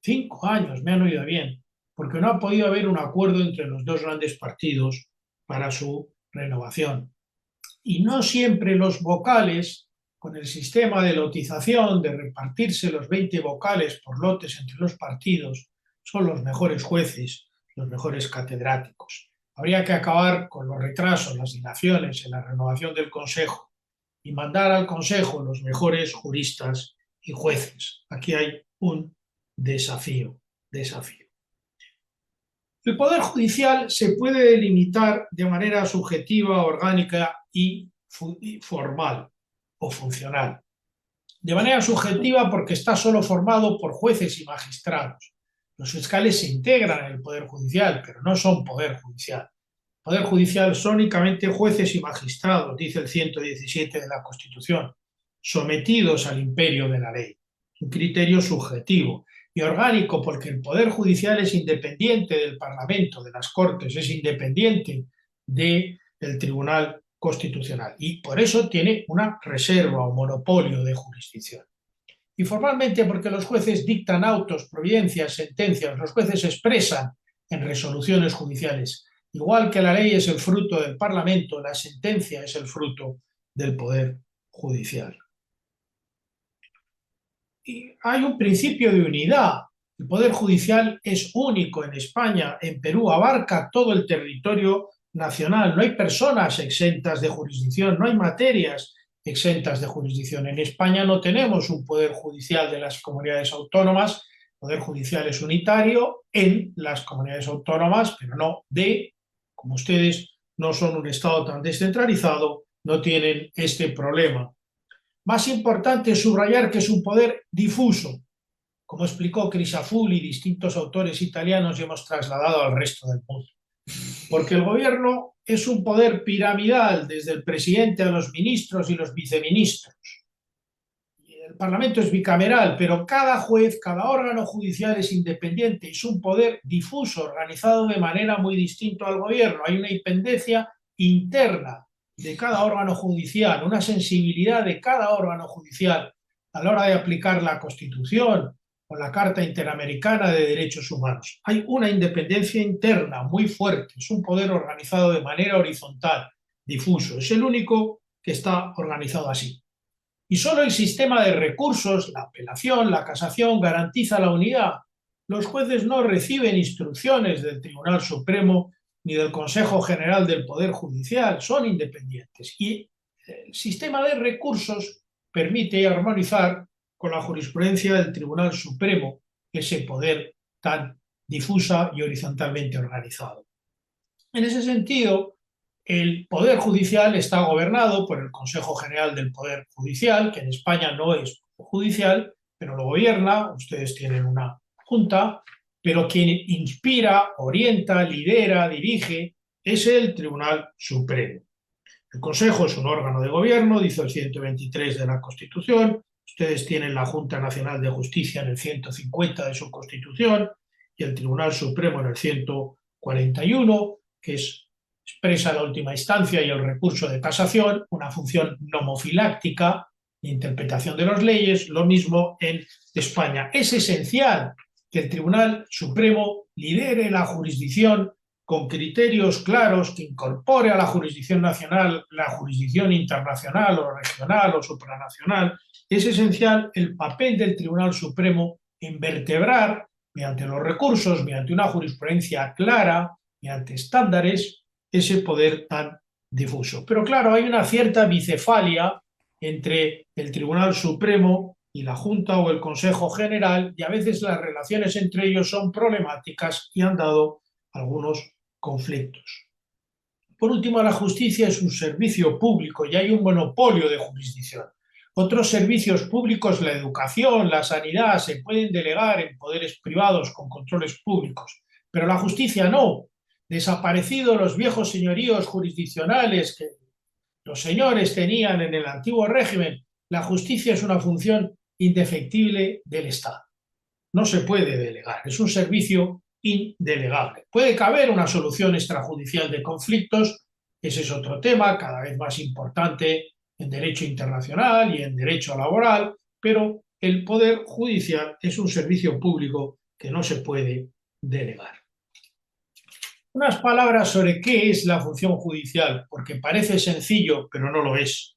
5 años, me han oído bien, porque no ha podido haber un acuerdo entre los dos grandes partidos para su renovación. Y no siempre los vocales, con el sistema de lotización, de repartirse los 20 vocales por lotes entre los partidos, son los mejores jueces, los mejores catedráticos. Habría que acabar con los retrasos, las dilaciones en la renovación del Consejo y mandar al Consejo los mejores juristas y jueces. Aquí hay un desafío. El Poder Judicial se puede delimitar de manera subjetiva, orgánica y formal o funcional. De manera subjetiva porque está solo formado por jueces y magistrados. Los fiscales se integran en el Poder Judicial, pero no son Poder Judicial. Poder Judicial son únicamente jueces y magistrados, dice el 117 de la Constitución, sometidos al imperio de la ley. Un criterio subjetivo y orgánico porque el Poder Judicial es independiente del Parlamento, de las Cortes, es independiente del Tribunal Constitucional y por eso tiene una reserva o monopolio de jurisdicción. Y formalmente porque los jueces dictan autos, providencias, sentencias, los jueces expresan en resoluciones judiciales. Igual que la ley es el fruto del Parlamento, la sentencia es el fruto del Poder Judicial. Y hay un principio de unidad. El Poder Judicial es único en España, en Perú, abarca todo el territorio nacional. No hay personas exentas de jurisdicción, no hay materias exentas de jurisdicción. En España no tenemos un Poder Judicial de las comunidades autónomas. El Poder Judicial es unitario en las comunidades autónomas, pero no como ustedes no son un Estado tan descentralizado, no tienen este problema. Más importante es subrayar que es un poder difuso, como explicó Crisafulli y distintos autores italianos y hemos trasladado al resto del mundo. Porque el gobierno es un poder piramidal, desde el presidente a los ministros y los viceministros. El Parlamento es bicameral, pero cada juez, cada órgano judicial es independiente, es un poder difuso, organizado de manera muy distinta al gobierno. Hay una independencia interna de cada órgano judicial, una sensibilidad de cada órgano judicial a la hora de aplicar la Constitución o la Carta Interamericana de Derechos Humanos. Hay una independencia interna muy fuerte, es un poder organizado de manera horizontal, difuso, es el único que está organizado así. Y solo el sistema de recursos, la apelación, la casación, garantiza la unidad. Los jueces no reciben instrucciones del Tribunal Supremo ni del Consejo General del Poder Judicial, son independientes. Y el sistema de recursos permite armonizar con la jurisprudencia del Tribunal Supremo ese poder tan difusa y horizontalmente organizado. En ese sentido, el Poder Judicial está gobernado por el Consejo General del Poder Judicial, que en España no es judicial, pero lo gobierna, ustedes tienen una junta, pero quien inspira, orienta, lidera, dirige, es el Tribunal Supremo. El Consejo es un órgano de gobierno, dice el 123 de la Constitución, ustedes tienen la Junta Nacional de Justicia en el 150 de su Constitución y el Tribunal Supremo en el 141, que es expresa la última instancia y el recurso de casación, una función nomofiláctica de interpretación de las leyes, lo mismo en España. Es esencial que el Tribunal Supremo lidere la jurisdicción con criterios claros, que incorpore a la jurisdicción nacional la jurisdicción internacional o regional o supranacional. Es esencial el papel del Tribunal Supremo en vertebrar, mediante los recursos, mediante una jurisprudencia clara, mediante estándares, ese poder tan difuso. Pero claro, hay una cierta bicefalia entre el Tribunal Supremo y la Junta o el Consejo General, y a veces las relaciones entre ellos son problemáticas y han dado algunos conflictos. Por último, la justicia es un servicio público y hay un monopolio de jurisdicción. Otros servicios públicos, la educación, la sanidad, se pueden delegar en poderes privados con controles públicos, pero la justicia no. Desaparecidos los viejos señoríos jurisdiccionales que los señores tenían en el antiguo régimen, la justicia es una función indefectible del Estado. No se puede delegar, es un servicio indelegable. Puede caber una solución extrajudicial de conflictos, ese es otro tema cada vez más importante en derecho internacional y en derecho laboral, pero el poder judicial es un servicio público que no se puede delegar. Unas palabras sobre qué es la función judicial, porque parece sencillo, pero no lo es.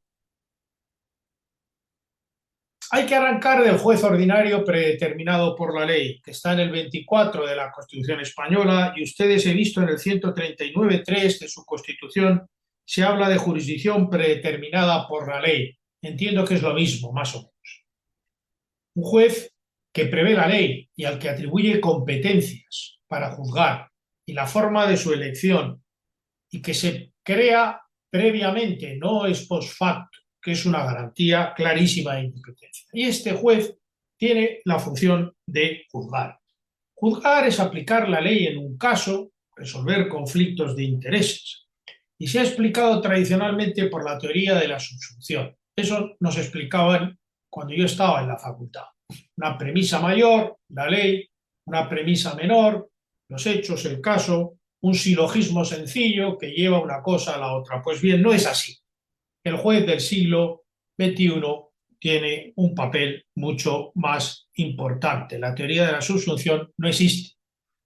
Hay que arrancar del juez ordinario predeterminado por la ley, que está en el 24 de la Constitución española, y ustedes he visto en el 139.3 de su Constitución se habla de jurisdicción predeterminada por la ley. Entiendo que es lo mismo, más o menos. Un juez que prevé la ley y al que atribuye competencias para juzgar y la forma de su elección, y que se crea previamente, no es post facto, que es una garantía clarísima de independencia. Y este juez tiene la función de juzgar. Juzgar es aplicar la ley en un caso, resolver conflictos de intereses. Y se ha explicado tradicionalmente por la teoría de la subsunción. Eso nos explicaban cuando yo estaba en la facultad. Una premisa mayor, la ley, una premisa menor, los hechos, el caso, un silogismo sencillo que lleva una cosa a la otra. Pues bien, no es así. El juez del siglo XXI tiene un papel mucho más importante. La teoría de la subsunción no existe,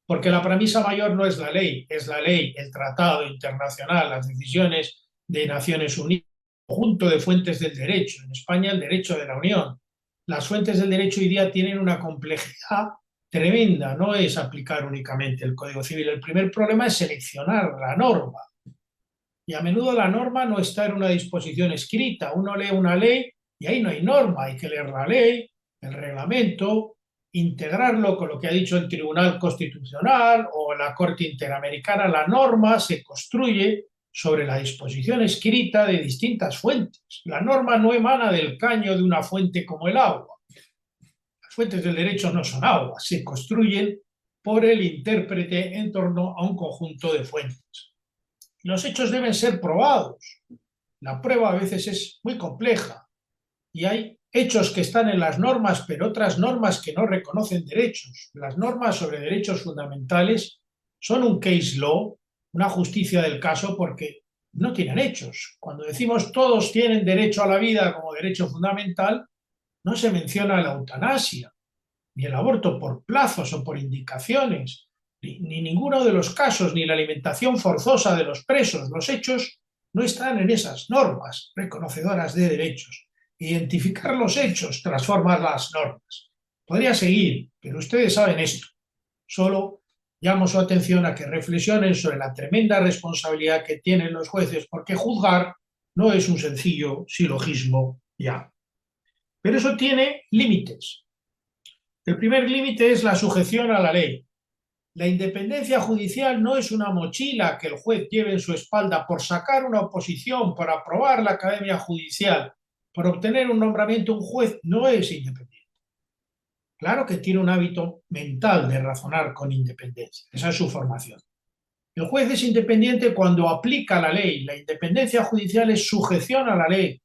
porque la premisa mayor no es la ley, el tratado internacional, las decisiones de Naciones Unidas, el conjunto de fuentes del derecho. En España, el derecho de la Unión. Las fuentes del derecho hoy día tienen una complejidad tremenda, no es aplicar únicamente el Código Civil. El primer problema es seleccionar la norma. Y a menudo la norma no está en una disposición escrita. Uno lee una ley y ahí no hay norma. Hay que leer la ley, el reglamento, integrarlo con lo que ha dicho el Tribunal Constitucional o la Corte Interamericana. La norma se construye sobre la disposición escrita de distintas fuentes. La norma no emana del caño de una fuente como el agua. Las fuentes del derecho no son agua, se construyen por el intérprete en torno a un conjunto de fuentes. Los hechos deben ser probados. La prueba a veces es muy compleja y hay hechos que están en las normas, pero otras normas que no reconocen derechos. Las normas sobre derechos fundamentales son un case law, una justicia del caso, porque no tienen hechos. Cuando decimos todos tienen derecho a la vida como derecho fundamental, no se menciona la eutanasia, ni el aborto por plazos o por indicaciones, ni ninguno de los casos, ni la alimentación forzosa de los presos. Los hechos no están en esas normas reconocedoras de derechos. Identificar los hechos transforma las normas. Podría seguir, pero ustedes saben esto. Solo llamo su atención a que reflexionen sobre la tremenda responsabilidad que tienen los jueces, porque juzgar no es un sencillo silogismo ya. Pero eso tiene límites. El primer límite es la sujeción a la ley. La independencia judicial no es una mochila que el juez lleve en su espalda por sacar una oposición, por aprobar la academia judicial, por obtener un nombramiento. Un juez no es independiente. Claro que tiene un hábito mental de razonar con independencia. Esa es su formación. El juez es independiente cuando aplica la ley. La independencia judicial es sujeción a la ley.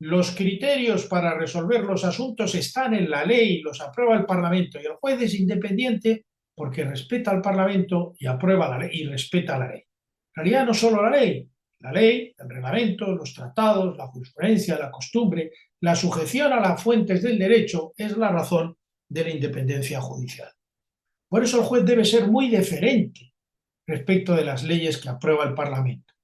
Los criterios para resolver los asuntos están en la ley, los aprueba el Parlamento, y el juez es independiente porque respeta al Parlamento y aprueba la ley y respeta la ley. realidad no solo la ley, el reglamento, los tratados, la jurisprudencia, la costumbre, la sujeción a las fuentes del derecho es la razón de la independencia judicial. Por eso el juez debe ser muy deferente respecto de las leyes que aprueba el Parlamento.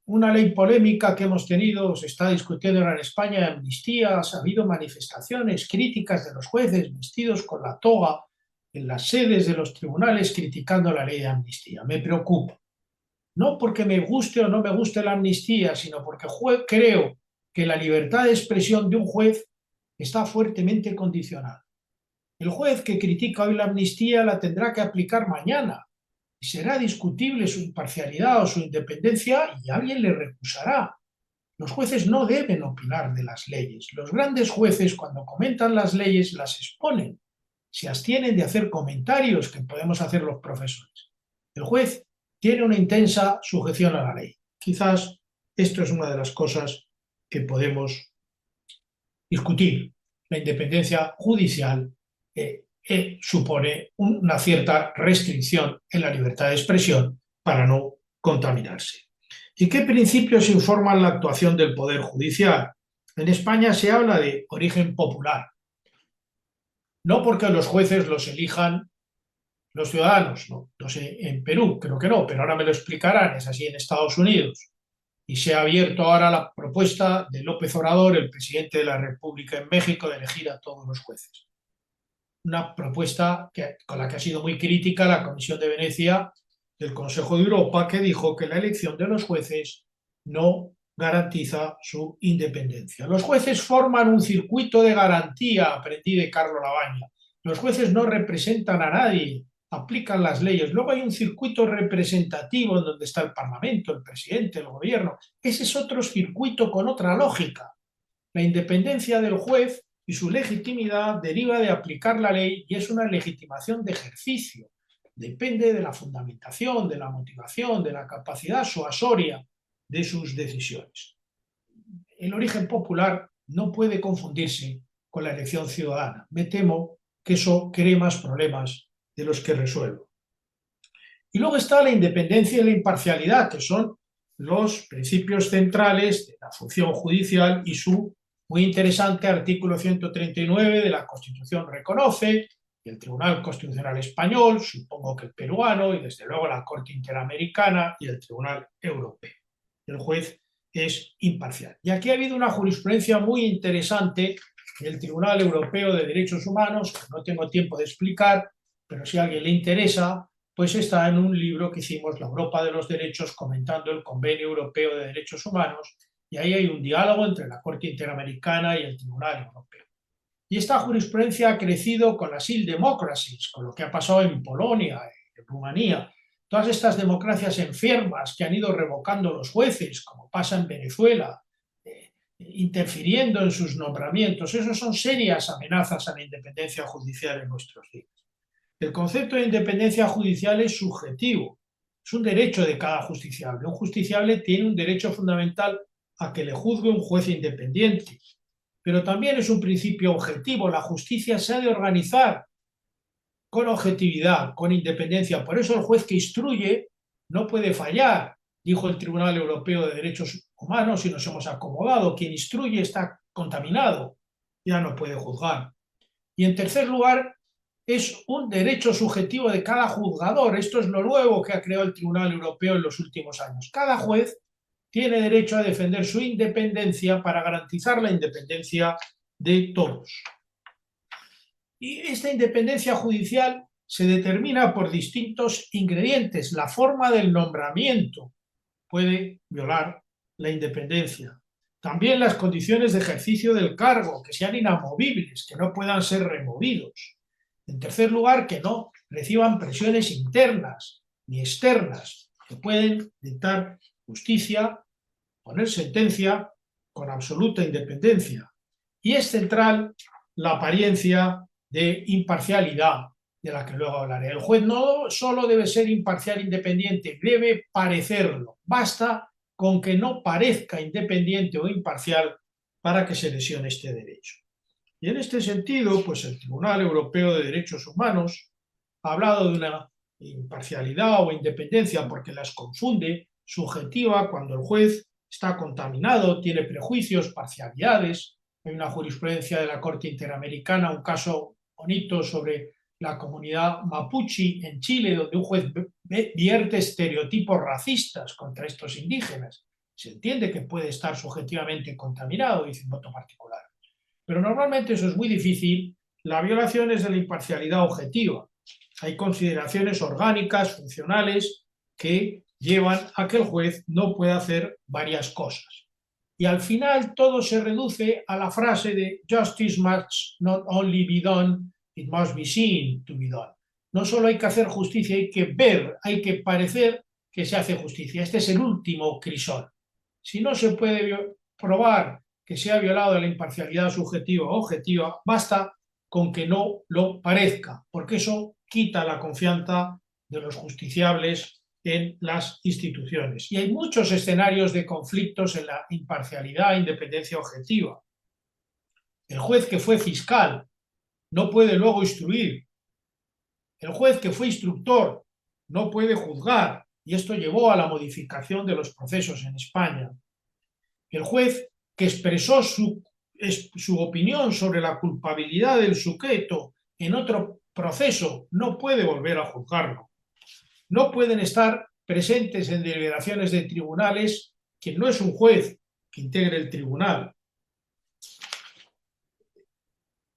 Una ley polémica que hemos tenido, se está discutiendo ahora en España, de amnistía, ha habido manifestaciones críticas de los jueces vestidos con la toga en las sedes de los tribunales criticando la ley de amnistía. Me preocupa. No porque me guste o no me guste la amnistía, sino porque creo que la libertad de expresión de un juez está fuertemente condicionada. El juez que critica hoy la amnistía la tendrá que aplicar mañana y será discutible su imparcialidad o su independencia y alguien le recusará. Los jueces no deben opinar de las leyes. Los grandes jueces, cuando comentan las leyes, las exponen. Se abstienen de hacer comentarios que podemos hacer los profesores. El juez tiene una intensa sujeción a la ley. Quizás esto es una de las cosas que podemos discutir. La independencia judicial supone una cierta restricción en la libertad de expresión para no contaminarse. ¿Y qué principios informan la actuación del Poder Judicial? En España se habla de origen popular. No porque los jueces los elijan los ciudadanos, no sé, en Perú creo que no, pero ahora me lo explicarán, es así en Estados Unidos. Y se ha abierto ahora la propuesta de López Obrador, el presidente de la República en México, de elegir a todos los jueces. Una propuesta con la que ha sido muy crítica la Comisión de Venecia del Consejo de Europa, que dijo que la elección de los jueces no garantiza su independencia. Los jueces forman un circuito de garantía, aprendí de Carlos Labaña. Los jueces no representan a nadie, aplican las leyes. Luego hay un circuito representativo en donde está el Parlamento, el presidente, el gobierno. Ese es otro circuito con otra lógica. La independencia del juez y su legitimidad deriva de aplicar la ley y es una legitimación de ejercicio. Depende de la fundamentación, de la motivación, de la capacidad suasoria de sus decisiones. El origen popular no puede confundirse con la elección ciudadana. Me temo que eso cree más problemas de los que resuelve. Y luego está la independencia y la imparcialidad, que son los principios centrales de la función judicial y su muy interesante artículo 139 de la Constitución reconoce, y el Tribunal Constitucional Español, supongo que el peruano, y desde luego la Corte Interamericana y el Tribunal Europeo. El juez es imparcial. Y aquí ha habido una jurisprudencia muy interesante del Tribunal Europeo de Derechos Humanos, que no tengo tiempo de explicar, pero si a alguien le interesa, pues está en un libro que hicimos, La Europa de los Derechos, comentando el Convenio Europeo de Derechos Humanos, y ahí hay un diálogo entre la Corte Interamericana y el Tribunal Europeo. Y esta jurisprudencia ha crecido con las democracies, con lo que ha pasado en Polonia, en Rumanía, todas estas democracias enfermas que han ido revocando los jueces, como pasa en Venezuela, interfiriendo en sus nombramientos. Esas son serias amenazas a la independencia judicial en nuestros días. El concepto de independencia judicial es subjetivo, es un derecho de cada justiciable. Un justiciable tiene un derecho fundamental a que le juzgue un juez independiente, pero también es un principio objetivo. La justicia se ha de organizar con objetividad, con independencia. Por eso el juez que instruye no puede fallar, dijo el Tribunal Europeo de Derechos Humanos, y nos hemos acomodado. Quien instruye está contaminado, ya no puede juzgar. Y en tercer lugar, es un derecho subjetivo de cada juzgador. Esto es lo nuevo que ha creado el Tribunal Europeo en los últimos años. Cada juez tiene derecho a defender su independencia para garantizar la independencia de todos. Y esta independencia judicial se determina por distintos ingredientes. La forma del nombramiento puede violar la independencia. También las condiciones de ejercicio del cargo, que sean inamovibles, que no puedan ser removidos. En tercer lugar, que no reciban presiones internas ni externas, que pueden dictar justicia, poner sentencia con absoluta independencia. Y es central la apariencia de imparcialidad, de la que luego hablaré. El juez no solo debe ser imparcial e independiente, debe parecerlo. Basta con que no parezca independiente o imparcial para que se lesione este derecho. Y en este sentido, pues el Tribunal Europeo de Derechos Humanos ha hablado de una imparcialidad o independencia porque las confunde, subjetiva cuando el juez está contaminado, tiene prejuicios, parcialidades. Hay una jurisprudencia de la Corte Interamericana, un caso bonito sobre la comunidad mapuche en Chile, donde un juez vierte estereotipos racistas contra estos indígenas. Se entiende que puede estar subjetivamente contaminado, dice un voto particular. Pero normalmente eso es muy difícil. La violación es de la imparcialidad objetiva. Hay consideraciones orgánicas, funcionales, que llevan a que el juez no pueda hacer varias cosas. Y al final todo se reduce a la frase de justice must not only be done, it must be seen to be done. No solo hay que hacer justicia, hay que ver, hay que parecer que se hace justicia. Este es el último crisol. Si no se puede probar que se ha violado la imparcialidad subjetiva o objetiva, basta con que no lo parezca, porque eso quita la confianza de los justiciables en las instituciones. Y hay muchos escenarios de conflictos en la imparcialidad e independencia objetiva. El juez que fue fiscal no puede luego instruir. El juez que fue instructor no puede juzgar, y esto llevó a la modificación de los procesos en España. El juez que expresó su opinión sobre la culpabilidad del sujeto en otro proceso no puede volver a juzgarlo. No pueden estar presentes en deliberaciones de tribunales quien no es un juez que integre el tribunal.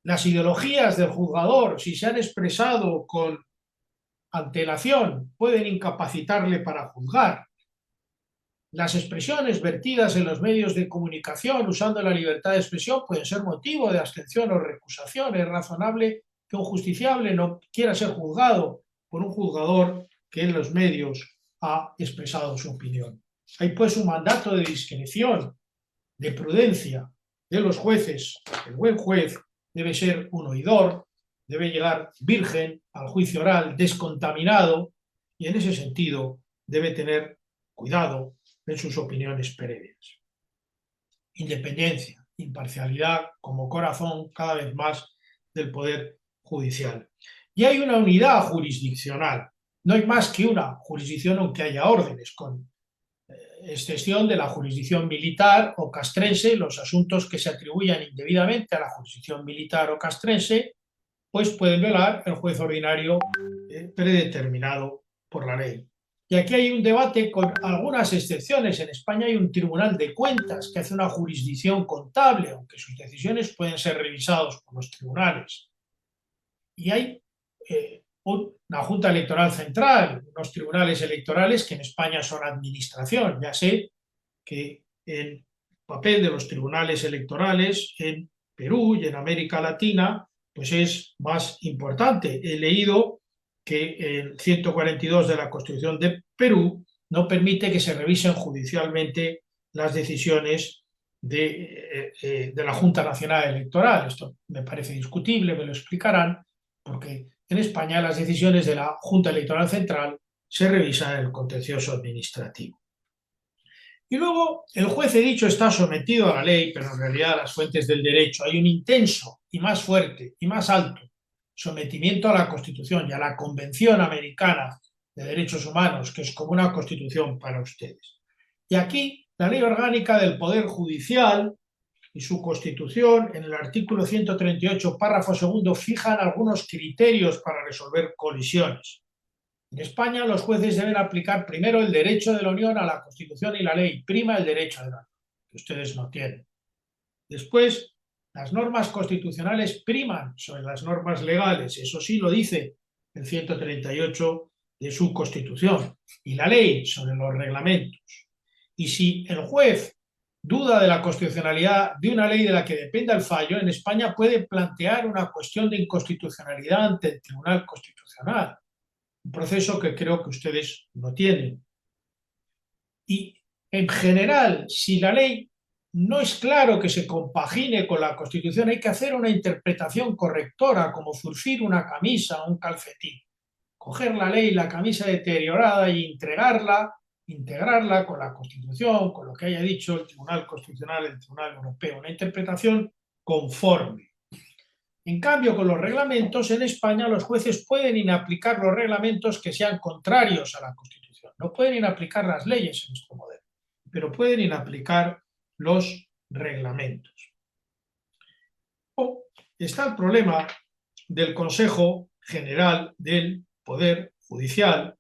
Las ideologías del juzgador, si se han expresado con antelación, pueden incapacitarle para juzgar. Las expresiones vertidas en los medios de comunicación usando la libertad de expresión pueden ser motivo de abstención o recusación. Es razonable que un justiciable no quiera ser juzgado por un juzgador que en los medios ha expresado su opinión. Hay pues un mandato de discreción, de prudencia de los jueces. El buen juez debe ser un oidor, debe llegar virgen al juicio oral, descontaminado, y en ese sentido debe tener cuidado en sus opiniones previas. Independencia, imparcialidad como corazón cada vez más del Poder Judicial. Y hay una unidad jurisdiccional. No hay más que una jurisdicción aunque haya órdenes, con excepción de la jurisdicción militar o castrense. Los asuntos que se atribuyan indebidamente a la jurisdicción militar o castrense pues pueden violar el juez ordinario predeterminado por la ley. Y aquí hay un debate con algunas excepciones. En España hay un Tribunal de Cuentas que hace una jurisdicción contable, aunque sus decisiones pueden ser revisadas por los tribunales. Y hay una Junta Electoral Central, unos tribunales electorales que en España son administración. Ya sé que el papel de los tribunales electorales en Perú y en América Latina pues es más importante. He leído que el 142 de la Constitución de Perú no permite que se revisen judicialmente las decisiones de la Junta Nacional Electoral. Esto me parece discutible, me lo explicarán, porque en España las decisiones de la Junta Electoral Central se revisan en el contencioso administrativo. Y luego el juez, he dicho, está sometido a la ley, pero en realidad a las fuentes del derecho. Hay un intenso y más fuerte y más alto sometimiento a la Constitución y a la Convención Americana de Derechos Humanos, que es como una Constitución para ustedes. Y aquí la Ley Orgánica del Poder Judicial y su Constitución, en el artículo 138, párrafo segundo, fijan algunos criterios para resolver colisiones. En España los jueces deben aplicar primero el derecho de la Unión a la Constitución y la ley, prima el derecho de la Unión, que ustedes no tienen. Después, las normas constitucionales priman sobre las normas legales, eso sí lo dice el 138 de su Constitución, y la ley sobre los reglamentos. Y si el juez duda de la constitucionalidad de una ley de la que dependa el fallo, en España puede plantear una cuestión de inconstitucionalidad ante el Tribunal Constitucional. Un proceso que creo que ustedes no tienen. Y en general, si la ley no es claro que se compagine con la Constitución, hay que hacer una interpretación correctora, como zurcir una camisa o un calcetín. Coger la ley, la camisa deteriorada y integrarla con la Constitución, con lo que haya dicho el Tribunal Constitucional, el Tribunal Europeo. Una interpretación conforme. En cambio, con los reglamentos, en España los jueces pueden inaplicar los reglamentos que sean contrarios a la Constitución. No pueden inaplicar las leyes en nuestro modelo, pero pueden inaplicar los reglamentos. Está el problema del Consejo General del Poder Judicial.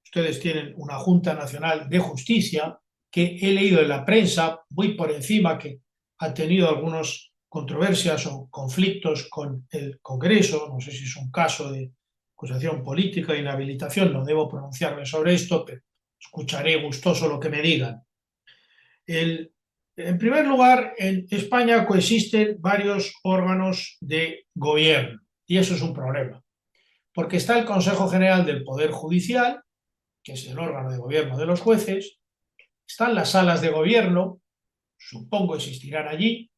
Ustedes tienen una Junta Nacional de Justicia que he leído en la prensa muy por encima que ha tenido algunas controversias o conflictos con el Congreso. No sé si es un caso de acusación política, inhabilitación, no debo pronunciarme sobre esto, pero escucharé gustoso lo que me digan. En primer lugar, en España coexisten varios órganos de gobierno y eso es un problema, porque está el Consejo General del Poder Judicial, que es el órgano de gobierno de los jueces, están las salas de gobierno, supongo existirán allí,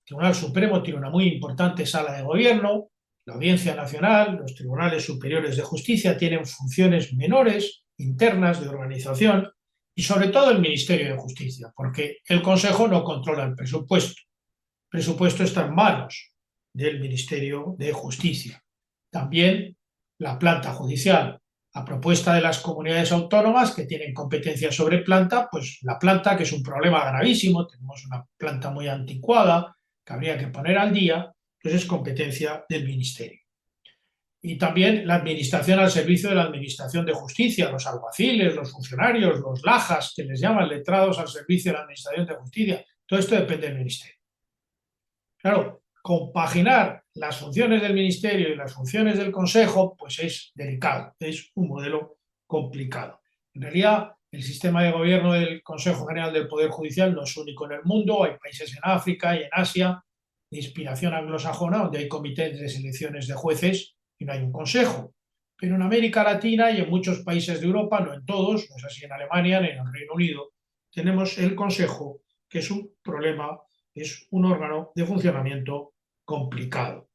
el Tribunal Supremo tiene una muy importante sala de gobierno, la Audiencia Nacional, los Tribunales Superiores de Justicia tienen funciones menores, internas, de organización, y sobre todo el Ministerio de Justicia, porque el Consejo no controla el presupuesto. El presupuesto está en manos del Ministerio de Justicia. También la planta judicial. A propuesta de las comunidades autónomas que tienen competencia sobre planta, pues la planta, que es un problema gravísimo, tenemos una planta muy anticuada que habría que poner al día, pues es competencia del Ministerio. Y también la administración al servicio de la Administración de Justicia, los alguaciles, los funcionarios, los lajas, que les llaman letrados al servicio de la Administración de Justicia. Todo esto depende del Ministerio. Claro, compaginar las funciones del Ministerio y las funciones del Consejo, pues es delicado, es un modelo complicado. En realidad, el sistema de gobierno del Consejo General del Poder Judicial no es único en el mundo, hay países en África y en Asia de inspiración anglosajona, donde hay comités de selecciones de jueces y no hay un consejo. Pero en América Latina y en muchos países de Europa, no en todos, no es así en Alemania ni en el Reino Unido, tenemos el Consejo, que es un problema, es un órgano de funcionamiento complicado.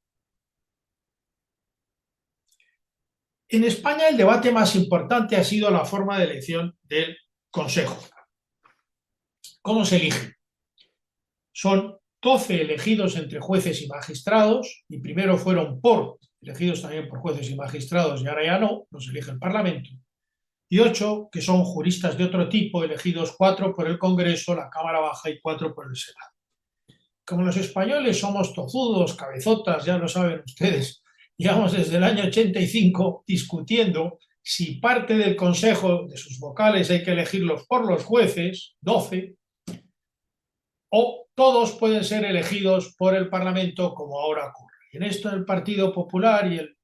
En España el debate más importante ha sido la forma de elección del Consejo. ¿Cómo se elige? Son 12 elegidos entre jueces y magistrados, y primero fueron elegidos también por jueces y magistrados, y ahora ya no, los elige el Parlamento, y 8 que son juristas de otro tipo, elegidos 4 por el Congreso, la Cámara Baja, y 4 por el Senado. Como los españoles somos tozudos, cabezotas, ya lo saben ustedes, llevamos desde el año 85 discutiendo si parte del Consejo, de sus vocales, hay que elegirlos por los jueces, 12, o todos pueden ser elegidos por el Parlamento, como ahora ocurre. Y en esto el Partido Popular y el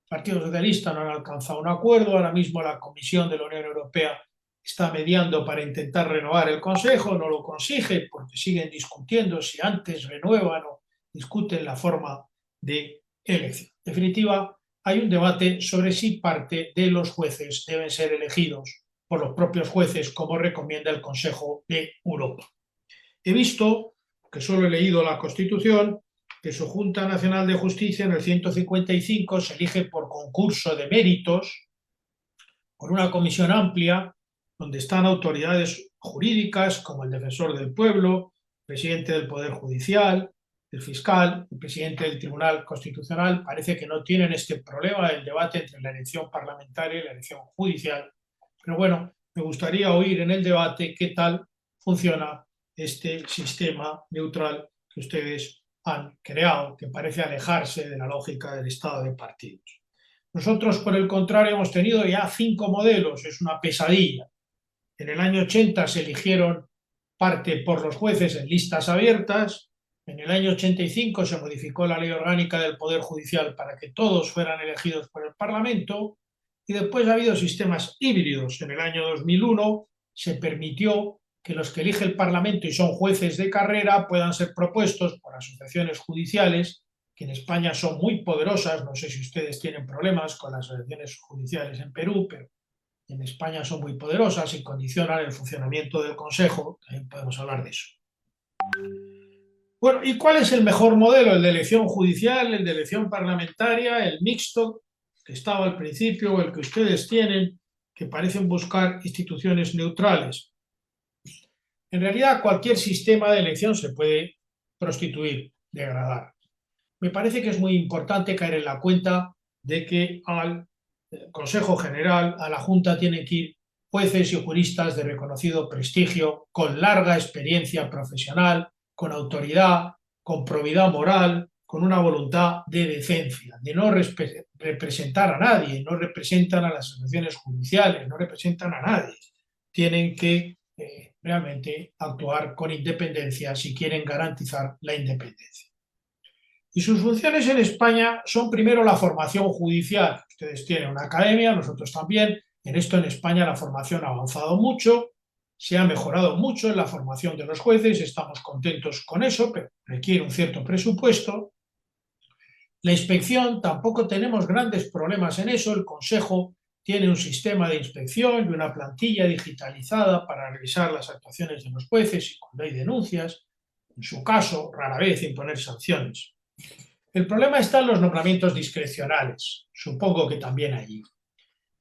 Partido Socialista no han alcanzado un acuerdo. Ahora mismo la Comisión de la Unión Europea está mediando para intentar renovar el Consejo, no lo consigue porque siguen discutiendo si antes renuevan o discuten la forma de elección. En definitiva, hay un debate sobre si parte de los jueces deben ser elegidos por los propios jueces, como recomienda el Consejo de Europa. He visto, que solo he leído la Constitución, que su Junta Nacional de Justicia en el 155 se elige por concurso de méritos, por una comisión amplia, donde están autoridades jurídicas como el Defensor del Pueblo, el presidente del Poder Judicial, el fiscal, el presidente del Tribunal Constitucional. Parece que no tienen este problema del debate entre la elección parlamentaria y la elección judicial. Pero bueno, me gustaría oír en el debate qué tal funciona este sistema neutral que ustedes han creado, que parece alejarse de la lógica del estado de partidos. Nosotros, por el contrario, hemos tenido ya 5 modelos, es una pesadilla. En el año 80 se eligieron parte por los jueces en listas abiertas, en el año 85 se modificó la Ley Orgánica del Poder Judicial para que todos fueran elegidos por el Parlamento, y después ha habido sistemas híbridos. En el año 2001 se permitió que los que elige el Parlamento y son jueces de carrera puedan ser propuestos por asociaciones judiciales, que en España son muy poderosas. No sé si ustedes tienen problemas con las asociaciones judiciales en Perú, pero en España son muy poderosas y condicionan el funcionamiento del Consejo. También podemos hablar de eso. Bueno, ¿y cuál es el mejor modelo? ¿El de elección judicial, el de elección parlamentaria, el mixto, que estaba al principio, o el que ustedes tienen, que parecen buscar instituciones neutrales? En realidad, cualquier sistema de elección se puede prostituir, degradar. me parece que es muy importante caer en la cuenta de que al Consejo General, a la Junta, tienen que ir jueces y juristas de reconocido prestigio, con larga experiencia profesional, con autoridad, con probidad moral, con una voluntad de decencia, de no representar a nadie, no representan a las asociaciones judiciales, no representan a nadie. Tienen que realmente actuar con independencia si quieren garantizar la independencia. Y sus funciones en España son primero la formación judicial. Ustedes tienen una academia, nosotros también. En esto en España la formación ha avanzado mucho, se ha mejorado mucho en la formación de los jueces, estamos contentos con eso, pero requiere un cierto presupuesto. La inspección, tampoco tenemos grandes problemas en eso. El Consejo tiene un sistema de inspección y una plantilla digitalizada para revisar las actuaciones de los jueces y cuando hay denuncias, en su caso, rara vez imponer sanciones. El problema está en los nombramientos discrecionales, supongo que también allí.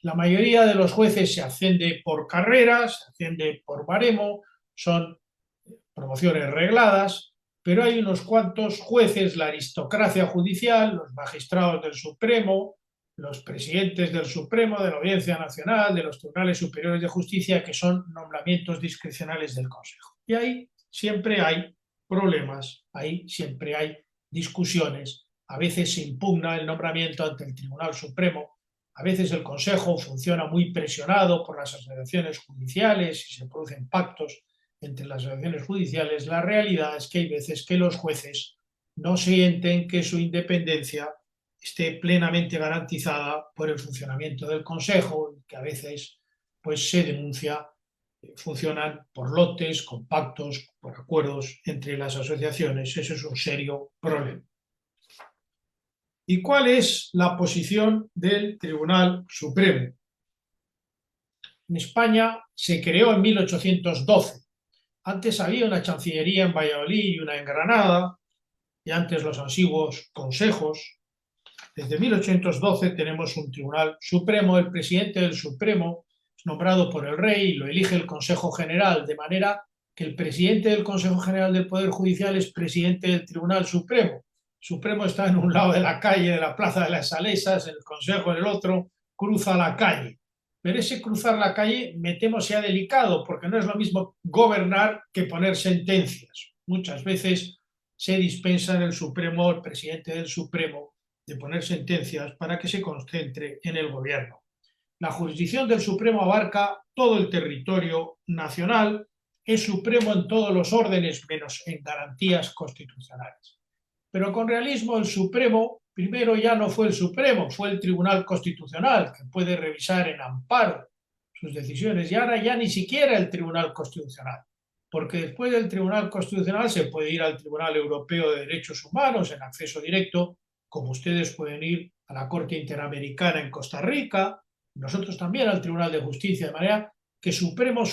La mayoría de los jueces se asciende por carreras, se asciende por baremo, son promociones regladas, pero hay unos cuantos jueces, la aristocracia judicial, los magistrados del Supremo, los presidentes del Supremo, de la Audiencia Nacional, de los Tribunales Superiores de Justicia, que son nombramientos discrecionales del Consejo. Y ahí siempre hay problemas, ahí siempre hay discusiones, a veces se impugna el nombramiento ante el Tribunal Supremo, a veces el Consejo funciona muy presionado por las asociaciones judiciales y se producen pactos entre las asociaciones judiciales. La realidad es que hay veces que los jueces no sienten que su independencia esté plenamente garantizada por el funcionamiento del Consejo, que a veces pues, se denuncia, funcionan por lotes, con pactos, por acuerdos entre las asociaciones. Eso es un serio problema. ¿Y cuál es la posición del Tribunal Supremo? En España se creó en 1812. Antes había una chancillería en Valladolid y una en Granada, y antes los antiguos consejos. Desde 1812 tenemos un Tribunal Supremo. El presidente del Supremo es nombrado por el rey y lo elige el Consejo General, de manera que el presidente del Consejo General del Poder Judicial es presidente del Tribunal Supremo. El Supremo está en un lado de la calle, de la Plaza de las Salesas, el Consejo en el otro, cruza la calle. Pero ese cruzar la calle, me temo, sea delicado, porque no es lo mismo gobernar que poner sentencias. Muchas veces se dispensa en el Supremo, el presidente del Supremo, de poner sentencias para que se concentre en el gobierno. La jurisdicción del Supremo abarca todo el territorio nacional, es supremo en todos los órdenes, menos en garantías constitucionales. Pero con realismo, el Supremo primero ya no fue el Supremo, fue el Tribunal Constitucional, que puede revisar en amparo sus decisiones, y ahora ya ni siquiera el Tribunal Constitucional, porque después del Tribunal Constitucional se puede ir al Tribunal Europeo de Derechos Humanos en acceso directo, como ustedes pueden ir a la Corte Interamericana en Costa Rica, nosotros también al Tribunal de Justicia, de manera que Supremo,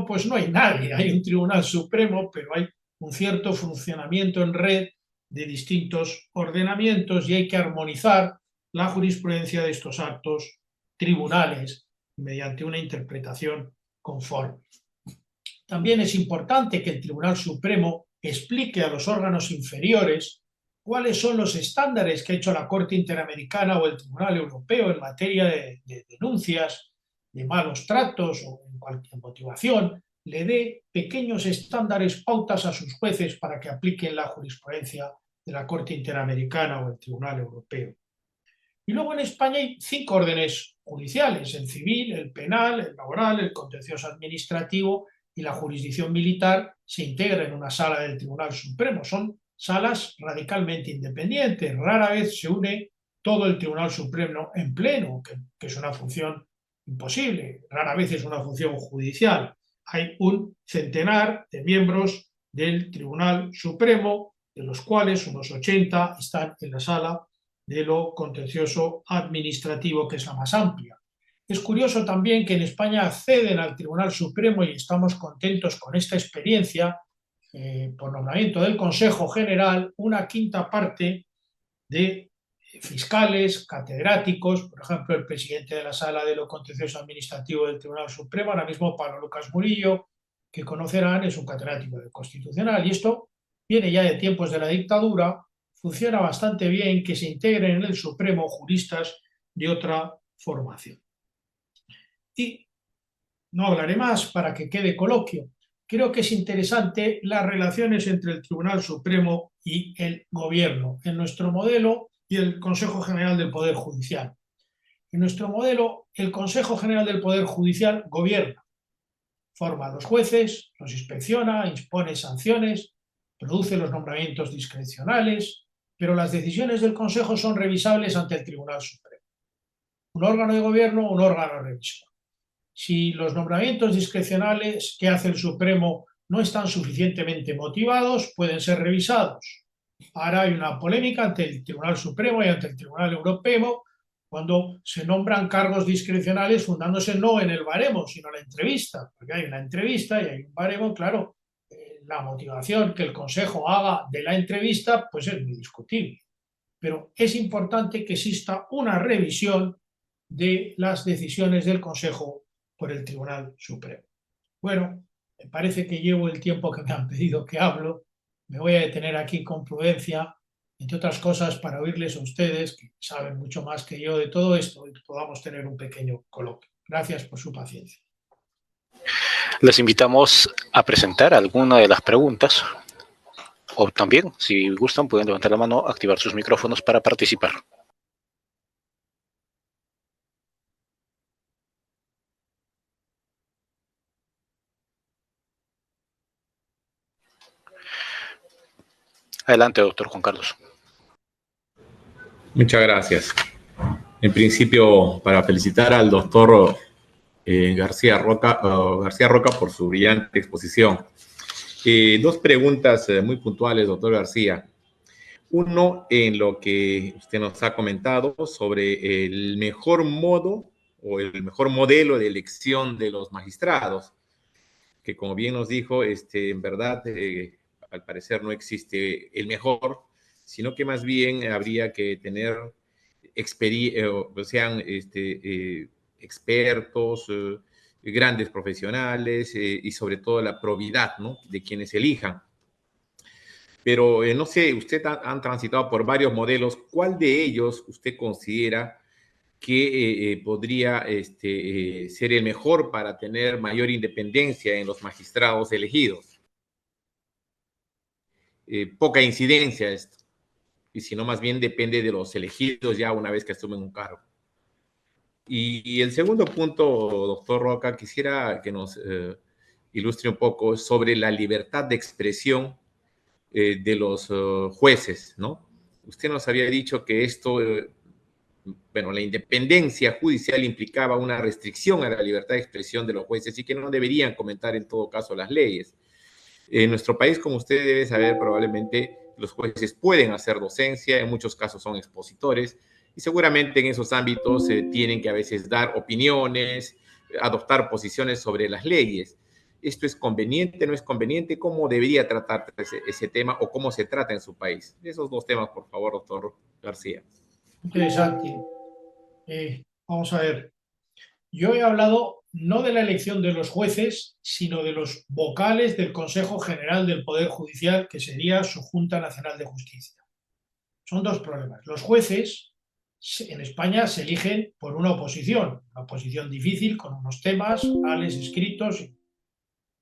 pues no hay nadie, hay un Tribunal Supremo, pero hay un cierto funcionamiento en red de distintos ordenamientos y hay que armonizar la jurisprudencia de estos actos tribunales mediante una interpretación conforme. También es importante que el Tribunal Supremo explique a los órganos inferiores cuáles son los estándares que ha hecho la Corte Interamericana o el Tribunal Europeo en materia de denuncias, de malos tratos o en cualquier motivación, le dé pequeños estándares, pautas a sus jueces para que apliquen la jurisprudencia de la Corte Interamericana o el Tribunal Europeo. Y luego en España hay 5 órdenes judiciales: el civil, el penal, el laboral, el contencioso administrativo y la jurisdicción militar se integra en una sala del Tribunal Supremo. Son salas radicalmente independientes. Rara vez se une todo el Tribunal Supremo en pleno, que es una función imposible. Rara vez es una función judicial. Hay un centenar de miembros del Tribunal Supremo, de los cuales unos 80 están en la sala de lo contencioso administrativo, que es la más amplia. Es curioso también que en España acceden al Tribunal Supremo, y estamos contentos con esta experiencia, por nombramiento del Consejo General, una quinta parte de fiscales, catedráticos. Por ejemplo, el presidente de la Sala de lo Contencioso Administrativo del Tribunal Supremo, ahora mismo Pablo Lucas Murillo, que conocerán, es un catedrático de Constitucional, y esto viene ya de tiempos de la dictadura, funciona bastante bien que se integren en el Supremo juristas de otra formación. Y no hablaré más para que quede coloquio. Creo que es interesante las relaciones entre el Tribunal Supremo y el Gobierno en nuestro modelo y el Consejo General del Poder Judicial. En nuestro modelo, el Consejo General del Poder Judicial gobierna, forma a los jueces, los inspecciona, impone sanciones, produce los nombramientos discrecionales, pero las decisiones del Consejo son revisables ante el Tribunal Supremo. Un órgano de gobierno, un órgano revisor. Si los nombramientos discrecionales que hace el Supremo no están suficientemente motivados, pueden ser revisados. Ahora hay una polémica ante el Tribunal Supremo y ante el Tribunal Europeo cuando se nombran cargos discrecionales fundándose no en el baremo, sino en la entrevista, porque hay una entrevista y hay un baremo, claro, la motivación que el Consejo haga de la entrevista pues es muy discutible. Pero es importante que exista una revisión de las decisiones del Consejo por el Tribunal Supremo. Bueno, me parece que llevo el tiempo que me han pedido que hablo. Me voy a detener aquí con prudencia, entre otras cosas, para oírles a ustedes, que saben mucho más que yo de todo esto, y podamos tener un pequeño coloquio. Gracias por su paciencia. Les invitamos a presentar alguna de las preguntas, o también, si gustan, pueden levantar la mano, activar sus micrófonos para participar. Adelante, doctor Juan Carlos. Muchas gracias. En principio, para felicitar al doctor García Roca por su brillante exposición. Dos preguntas muy puntuales, doctor García. Uno, en lo que usted nos ha comentado sobre el mejor modo o el mejor modelo de elección de los magistrados, que como bien nos dijo, en verdad, al parecer no existe el mejor, sino que más bien habría que tener sean expertos, grandes profesionales y sobre todo la probidad, ¿no?, de quienes elijan. Pero no sé, usted han transitado por varios modelos. ¿Cuál de ellos usted considera que podría ser el mejor para tener mayor independencia en los magistrados elegidos? Poca incidencia esto, y si no, más bien depende de los elegidos ya una vez que asumen un cargo. Y el segundo punto, doctor Roca, quisiera que nos ilustre un poco sobre la libertad de expresión de los jueces, ¿no? Usted nos había dicho que esto, bueno, la independencia judicial implicaba una restricción a la libertad de expresión de los jueces y que no deberían comentar en todo caso las leyes. En nuestro país, como usted debe saber, probablemente los jueces pueden hacer docencia, en muchos casos son expositores, y seguramente en esos ámbitos tienen que a veces dar opiniones, adoptar posiciones sobre las leyes. ¿Esto es conveniente, no es conveniente? ¿Cómo debería tratar ese tema o cómo se trata en su país? Esos dos temas, por favor, doctor García. Interesante. Vamos a ver. Yo he hablado no de la elección de los jueces, sino de los vocales del Consejo General del Poder Judicial, que sería su Junta Nacional de Justicia. Son dos problemas. Los jueces en España se eligen por una oposición difícil, con unos temas, orales, escritos,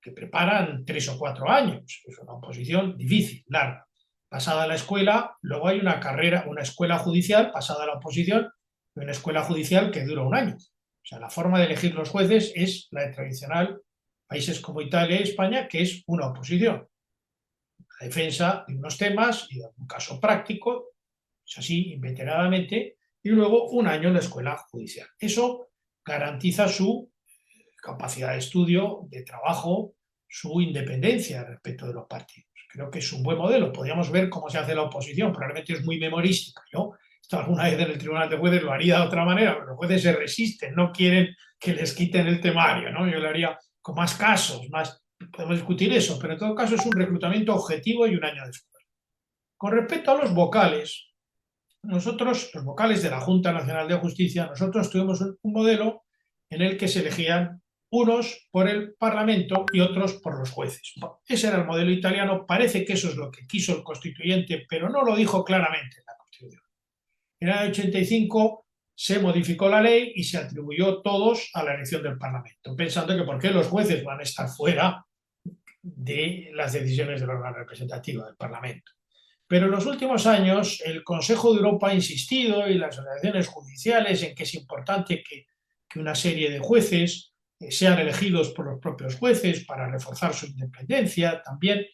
que preparan 3 o 4 años. Es una oposición difícil, larga. Pasada la escuela, luego hay una carrera, una escuela judicial, pasada la oposición, y una escuela judicial que dura 1 año. O sea, la forma de elegir los jueces es la de tradicional países como Italia y España, que es una oposición. La defensa de unos temas y de un caso práctico, es así, inveteradamente, y luego 1 año en la escuela judicial. Eso garantiza su capacidad de estudio, de trabajo, su independencia respecto de los partidos. Creo que es un buen modelo. Podríamos ver cómo se hace la oposición. Probablemente es muy memorística. Yo alguna vez en el Tribunal de Jueces lo haría de otra manera, pero los jueces se resisten, no quieren que les quiten el temario, ¿no? Yo lo haría con más casos, podemos discutir eso, pero en todo caso es un reclutamiento objetivo y 1 año después. Con respecto a los vocales, nosotros, los vocales de la Junta Nacional de Justicia, nosotros tuvimos un modelo en el que se elegían unos por el Parlamento y otros por los jueces. Ese era el modelo italiano, parece que eso es lo que quiso el constituyente, pero no lo dijo claramente en la Constitución. En el año 85 se modificó la ley y se atribuyó todos a la elección del Parlamento, pensando que por qué los jueces van a estar fuera de las decisiones del órgano representativo del Parlamento. Pero en los últimos años el Consejo de Europa ha insistido y las asociaciones judiciales en que es importante que una serie de jueces sean elegidos por los propios jueces para reforzar su independencia. También,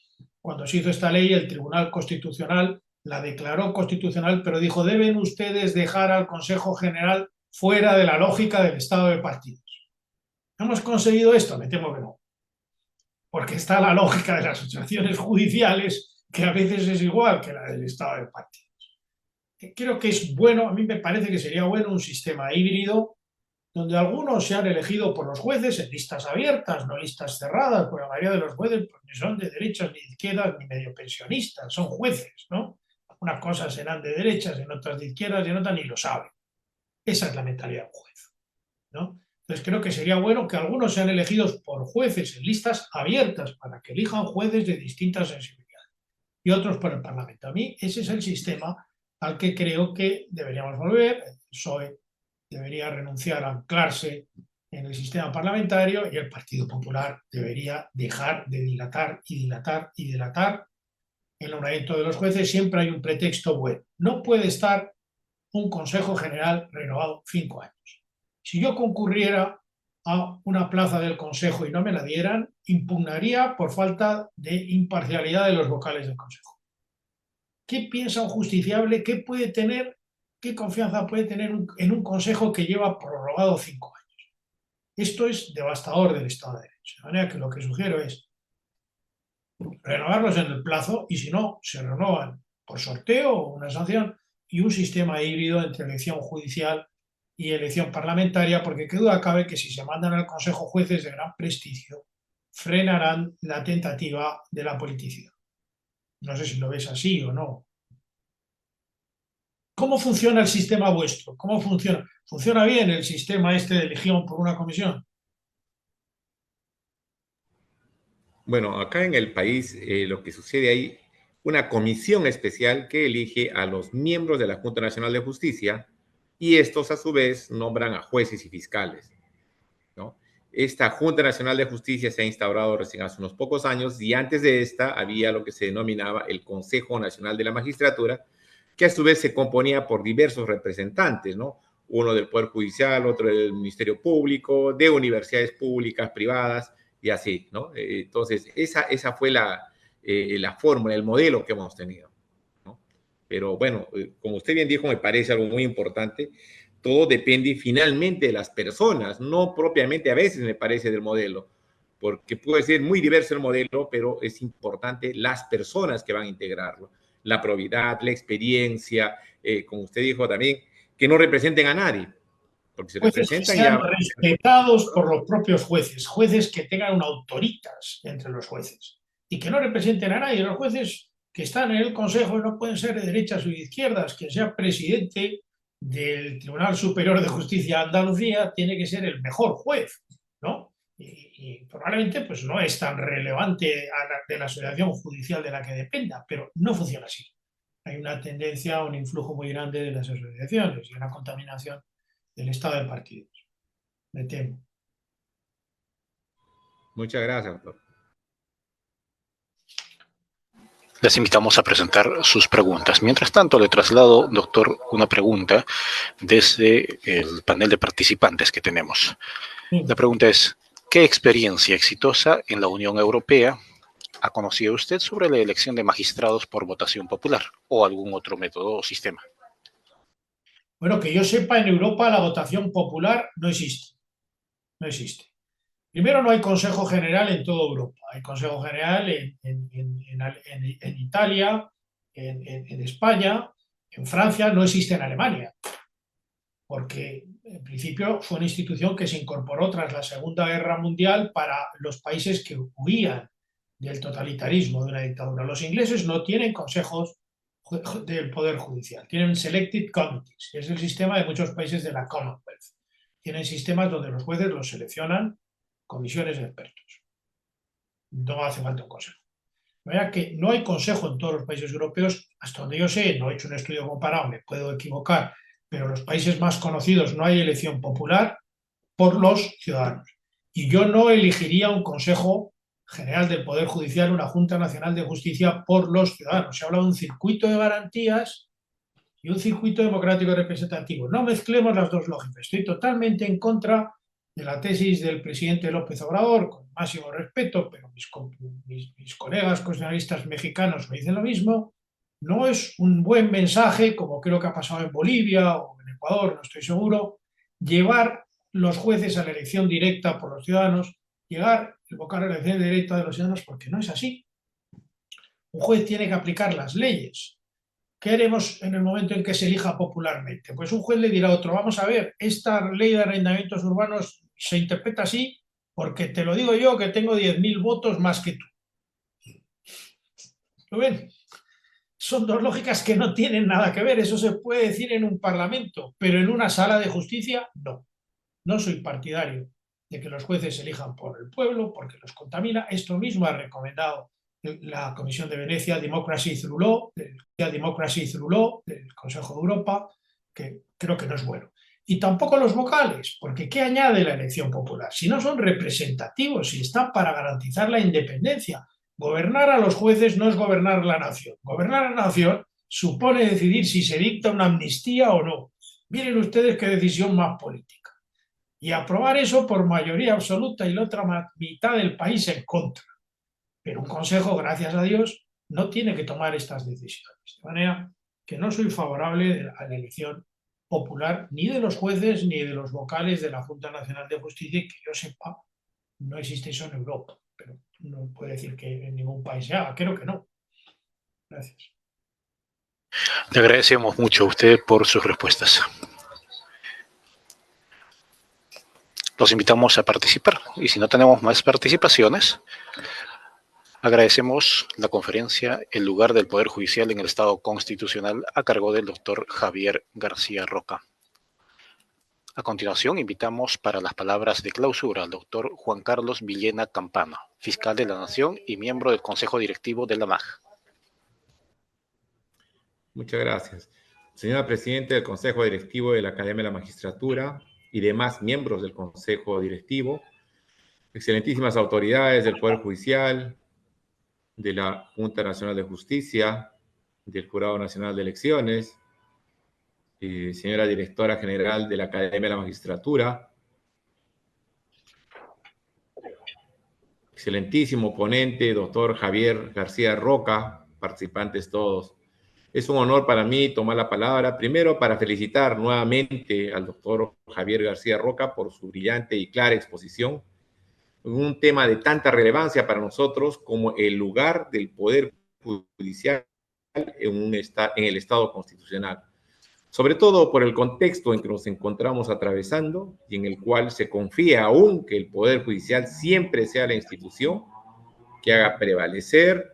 cuando se hizo esta ley, el Tribunal Constitucional la declaró constitucional, pero dijo, deben ustedes dejar al Consejo General fuera de la lógica del estado de partidos. ¿Hemos conseguido esto? Me temo que no. Porque está la lógica de las asociaciones judiciales, que a veces es igual que la del estado de partidos. Creo que es bueno, a mí me parece que sería bueno un sistema híbrido donde algunos sean elegidos por los jueces en listas abiertas, no listas cerradas, porque la mayoría de los jueces pues, ni son de derechas ni de izquierdas ni medio pensionistas, son jueces, ¿no? Unas cosas serán de derechas, en otras de izquierdas y en otras ni lo saben. Esa es la mentalidad de un juez, ¿no? Entonces creo que sería bueno que algunos sean elegidos por jueces en listas abiertas para que elijan jueces de distintas sensibilidades y otros por el Parlamento. A mí ese es el sistema al que creo que deberíamos volver. El PSOE debería renunciar a anclarse en el sistema parlamentario y el Partido Popular debería dejar de dilatar y dilatar y dilatar el nombramiento de los jueces. Siempre hay un pretexto bueno. No puede estar un Consejo General renovado 5 años. Si yo concurriera a una plaza del Consejo y no me la dieran, impugnaría por falta de imparcialidad de los vocales del Consejo. ¿Qué piensa un justiciable? ¿Qué puede tener? ¿Qué confianza puede tener en un Consejo que lleva prorrogado 5 años? Esto es devastador del Estado de Derecho. De manera que lo que sugiero es renovarlos en el plazo y si no, se renovan por sorteo o una sanción y un sistema híbrido entre elección judicial y elección parlamentaria, porque qué duda cabe que si se mandan al Consejo jueces de gran prestigio, frenarán la tentativa de la politicidad. No sé si lo ves así o no. ¿Cómo funciona el sistema vuestro? ¿Cómo funciona? ¿Funciona bien el sistema este de elección por una comisión? Bueno, acá en el país lo que sucede hay una comisión especial que elige a los miembros de la Junta Nacional de Justicia y estos a su vez nombran a jueces y fiscales, ¿no? Esta Junta Nacional de Justicia se ha instaurado recién hace unos pocos años y antes de esta había lo que se denominaba el Consejo Nacional de la Magistratura, que a su vez se componía por diversos representantes, ¿no? Uno del Poder Judicial, otro del Ministerio Público, de universidades públicas, privadas y así, ¿no? Entonces, esa fue la fórmula, el modelo que hemos tenido, ¿no? Pero bueno, como usted bien dijo, me parece algo muy importante. Todo depende finalmente de las personas, no propiamente a veces me parece del modelo, porque puede ser muy diverso el modelo, pero es importante las personas que van a integrarlo, la probidad, la experiencia, como usted dijo también, que no representen a nadie, porque se Jueces que representan sean ya... respetados por los propios jueces, jueces que tengan una autoritas entre los jueces y que no representen a nadie. Los jueces que están en el Consejo no pueden ser de derechas o de izquierdas. Quien sea presidente del Tribunal Superior de Justicia de Andalucía tiene que ser el mejor juez, ¿no? Y probablemente pues, no es tan relevante de la asociación judicial de la que dependa, pero no funciona así. Hay una tendencia a un influjo muy grande de las asociaciones y una contaminación del estado de partidos. Me temo. Muchas gracias, doctor. Les invitamos a presentar sus preguntas. Mientras tanto, le traslado, doctor, una pregunta desde el panel de participantes que tenemos. La pregunta es, ¿qué experiencia exitosa en la Unión Europea ha conocido usted sobre la elección de magistrados por votación popular o algún otro método o sistema? Bueno, que yo sepa, en Europa la votación popular no existe. No existe. Primero, no hay Consejo General en toda Europa. Hay Consejo General en Italia, en España, en Francia, no existe en Alemania. Porque en principio fue una institución que se incorporó tras la Segunda Guerra Mundial para los países que huían del totalitarismo, de una dictadura. Los ingleses no tienen consejos del Poder Judicial, tienen Selected Committees, es el sistema de muchos países de la Commonwealth. Tienen sistemas donde los jueces los seleccionan comisiones de expertos. No hace falta un consejo. De manera que no hay consejo en todos los países europeos, hasta donde yo sé, no he hecho un estudio comparado, me puedo equivocar, pero en los países más conocidos no hay elección popular por los ciudadanos. Y yo no elegiría un Consejo General del Poder Judicial, una Junta Nacional de Justicia por los ciudadanos. Se habla de un circuito de garantías y un circuito democrático representativo. No mezclemos las dos lógicas. Estoy totalmente en contra de la tesis del presidente López Obrador, con máximo respeto, pero mis colegas constitucionalistas mexicanos me dicen lo mismo. No es un buen mensaje, como creo que ha pasado en Bolivia o en Ecuador, no estoy seguro, llevar los jueces a la elección directa por los ciudadanos, evocar la elección directa de los ciudadanos, porque no es así. Un juez tiene que aplicar las leyes. ¿Qué haremos en el momento en que se elija popularmente? Pues un juez le dirá a otro, vamos a ver, esta ley de arrendamientos urbanos se interpreta así porque te lo digo yo que tengo 10.000 votos más que tú. ¿Lo ven? Son dos lógicas que no tienen nada que ver. Eso se puede decir en un parlamento, pero en una sala de justicia no. No soy partidario de que los jueces se elijan por el pueblo porque los contamina. Esto mismo ha recomendado la Comisión de Venecia, Democracy Through Law, del Consejo de Europa, que creo que no es bueno. Y tampoco los vocales, porque ¿qué añade la elección popular? Si no son representativos, si están para garantizar la independencia. Gobernar a los jueces no es gobernar la nación. Gobernar a la nación supone decidir si se dicta una amnistía o no. Miren ustedes qué decisión más política. Y aprobar eso por mayoría absoluta y la otra mitad del país en contra. Pero un consejo, gracias a Dios, no tiene que tomar estas decisiones. De manera que no soy favorable a la elección popular ni de los jueces ni de los vocales de la Junta Nacional de Justicia, y que yo sepa, no existe eso en Europa. Pero no puede decir que en ningún país se haga, creo que no. Gracias. Le agradecemos mucho a usted por sus respuestas. Los invitamos a participar y si no tenemos más participaciones, agradecemos la conferencia El lugar del Poder Judicial en el Estado Constitucional a cargo del doctor Javier García Roca. A continuación, invitamos para las palabras de clausura al doctor Juan Carlos Villena Campana, fiscal de la Nación y miembro del Consejo Directivo de la MAG. Muchas gracias. Señora Presidenta del Consejo Directivo de la Academia de la Magistratura y demás miembros del Consejo Directivo, excelentísimas autoridades del Poder Judicial, de la Junta Nacional de Justicia, del Jurado Nacional de Elecciones, señora Directora General de la Academia de la Magistratura, excelentísimo ponente, doctor Javier García Roca, participantes todos. Es un honor para mí tomar la palabra, primero para felicitar nuevamente al doctor Javier García Roca por su brillante y clara exposición en un tema de tanta relevancia para nosotros como el lugar del Poder Judicial en el Estado constitucional. Sobre todo por el contexto en que nos encontramos atravesando y en el cual se confía aún que el Poder Judicial siempre sea la institución que haga prevalecer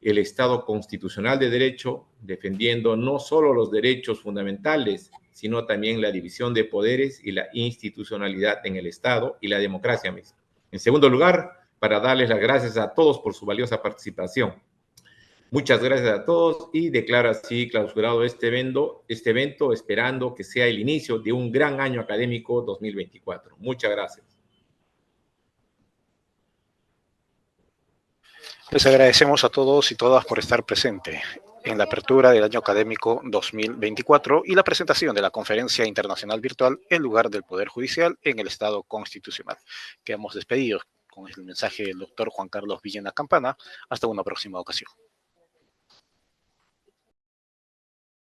el Estado constitucional de derecho, defendiendo no solo los derechos fundamentales, sino también la división de poderes y la institucionalidad en el Estado y la democracia misma. En segundo lugar, para darles las gracias a todos por su valiosa participación. Muchas gracias a todos y declaro así clausurado este evento, esperando que sea el inicio de un gran año académico 2024. Muchas gracias. Les agradecemos a todos y todas por estar presentes en la apertura del año académico 2024 y la presentación de la Conferencia Internacional Virtual El lugar del Poder Judicial en el Estado Constitucional. Quedamos despedidos con el mensaje del doctor Juan Carlos Villena Campana. Hasta una próxima ocasión.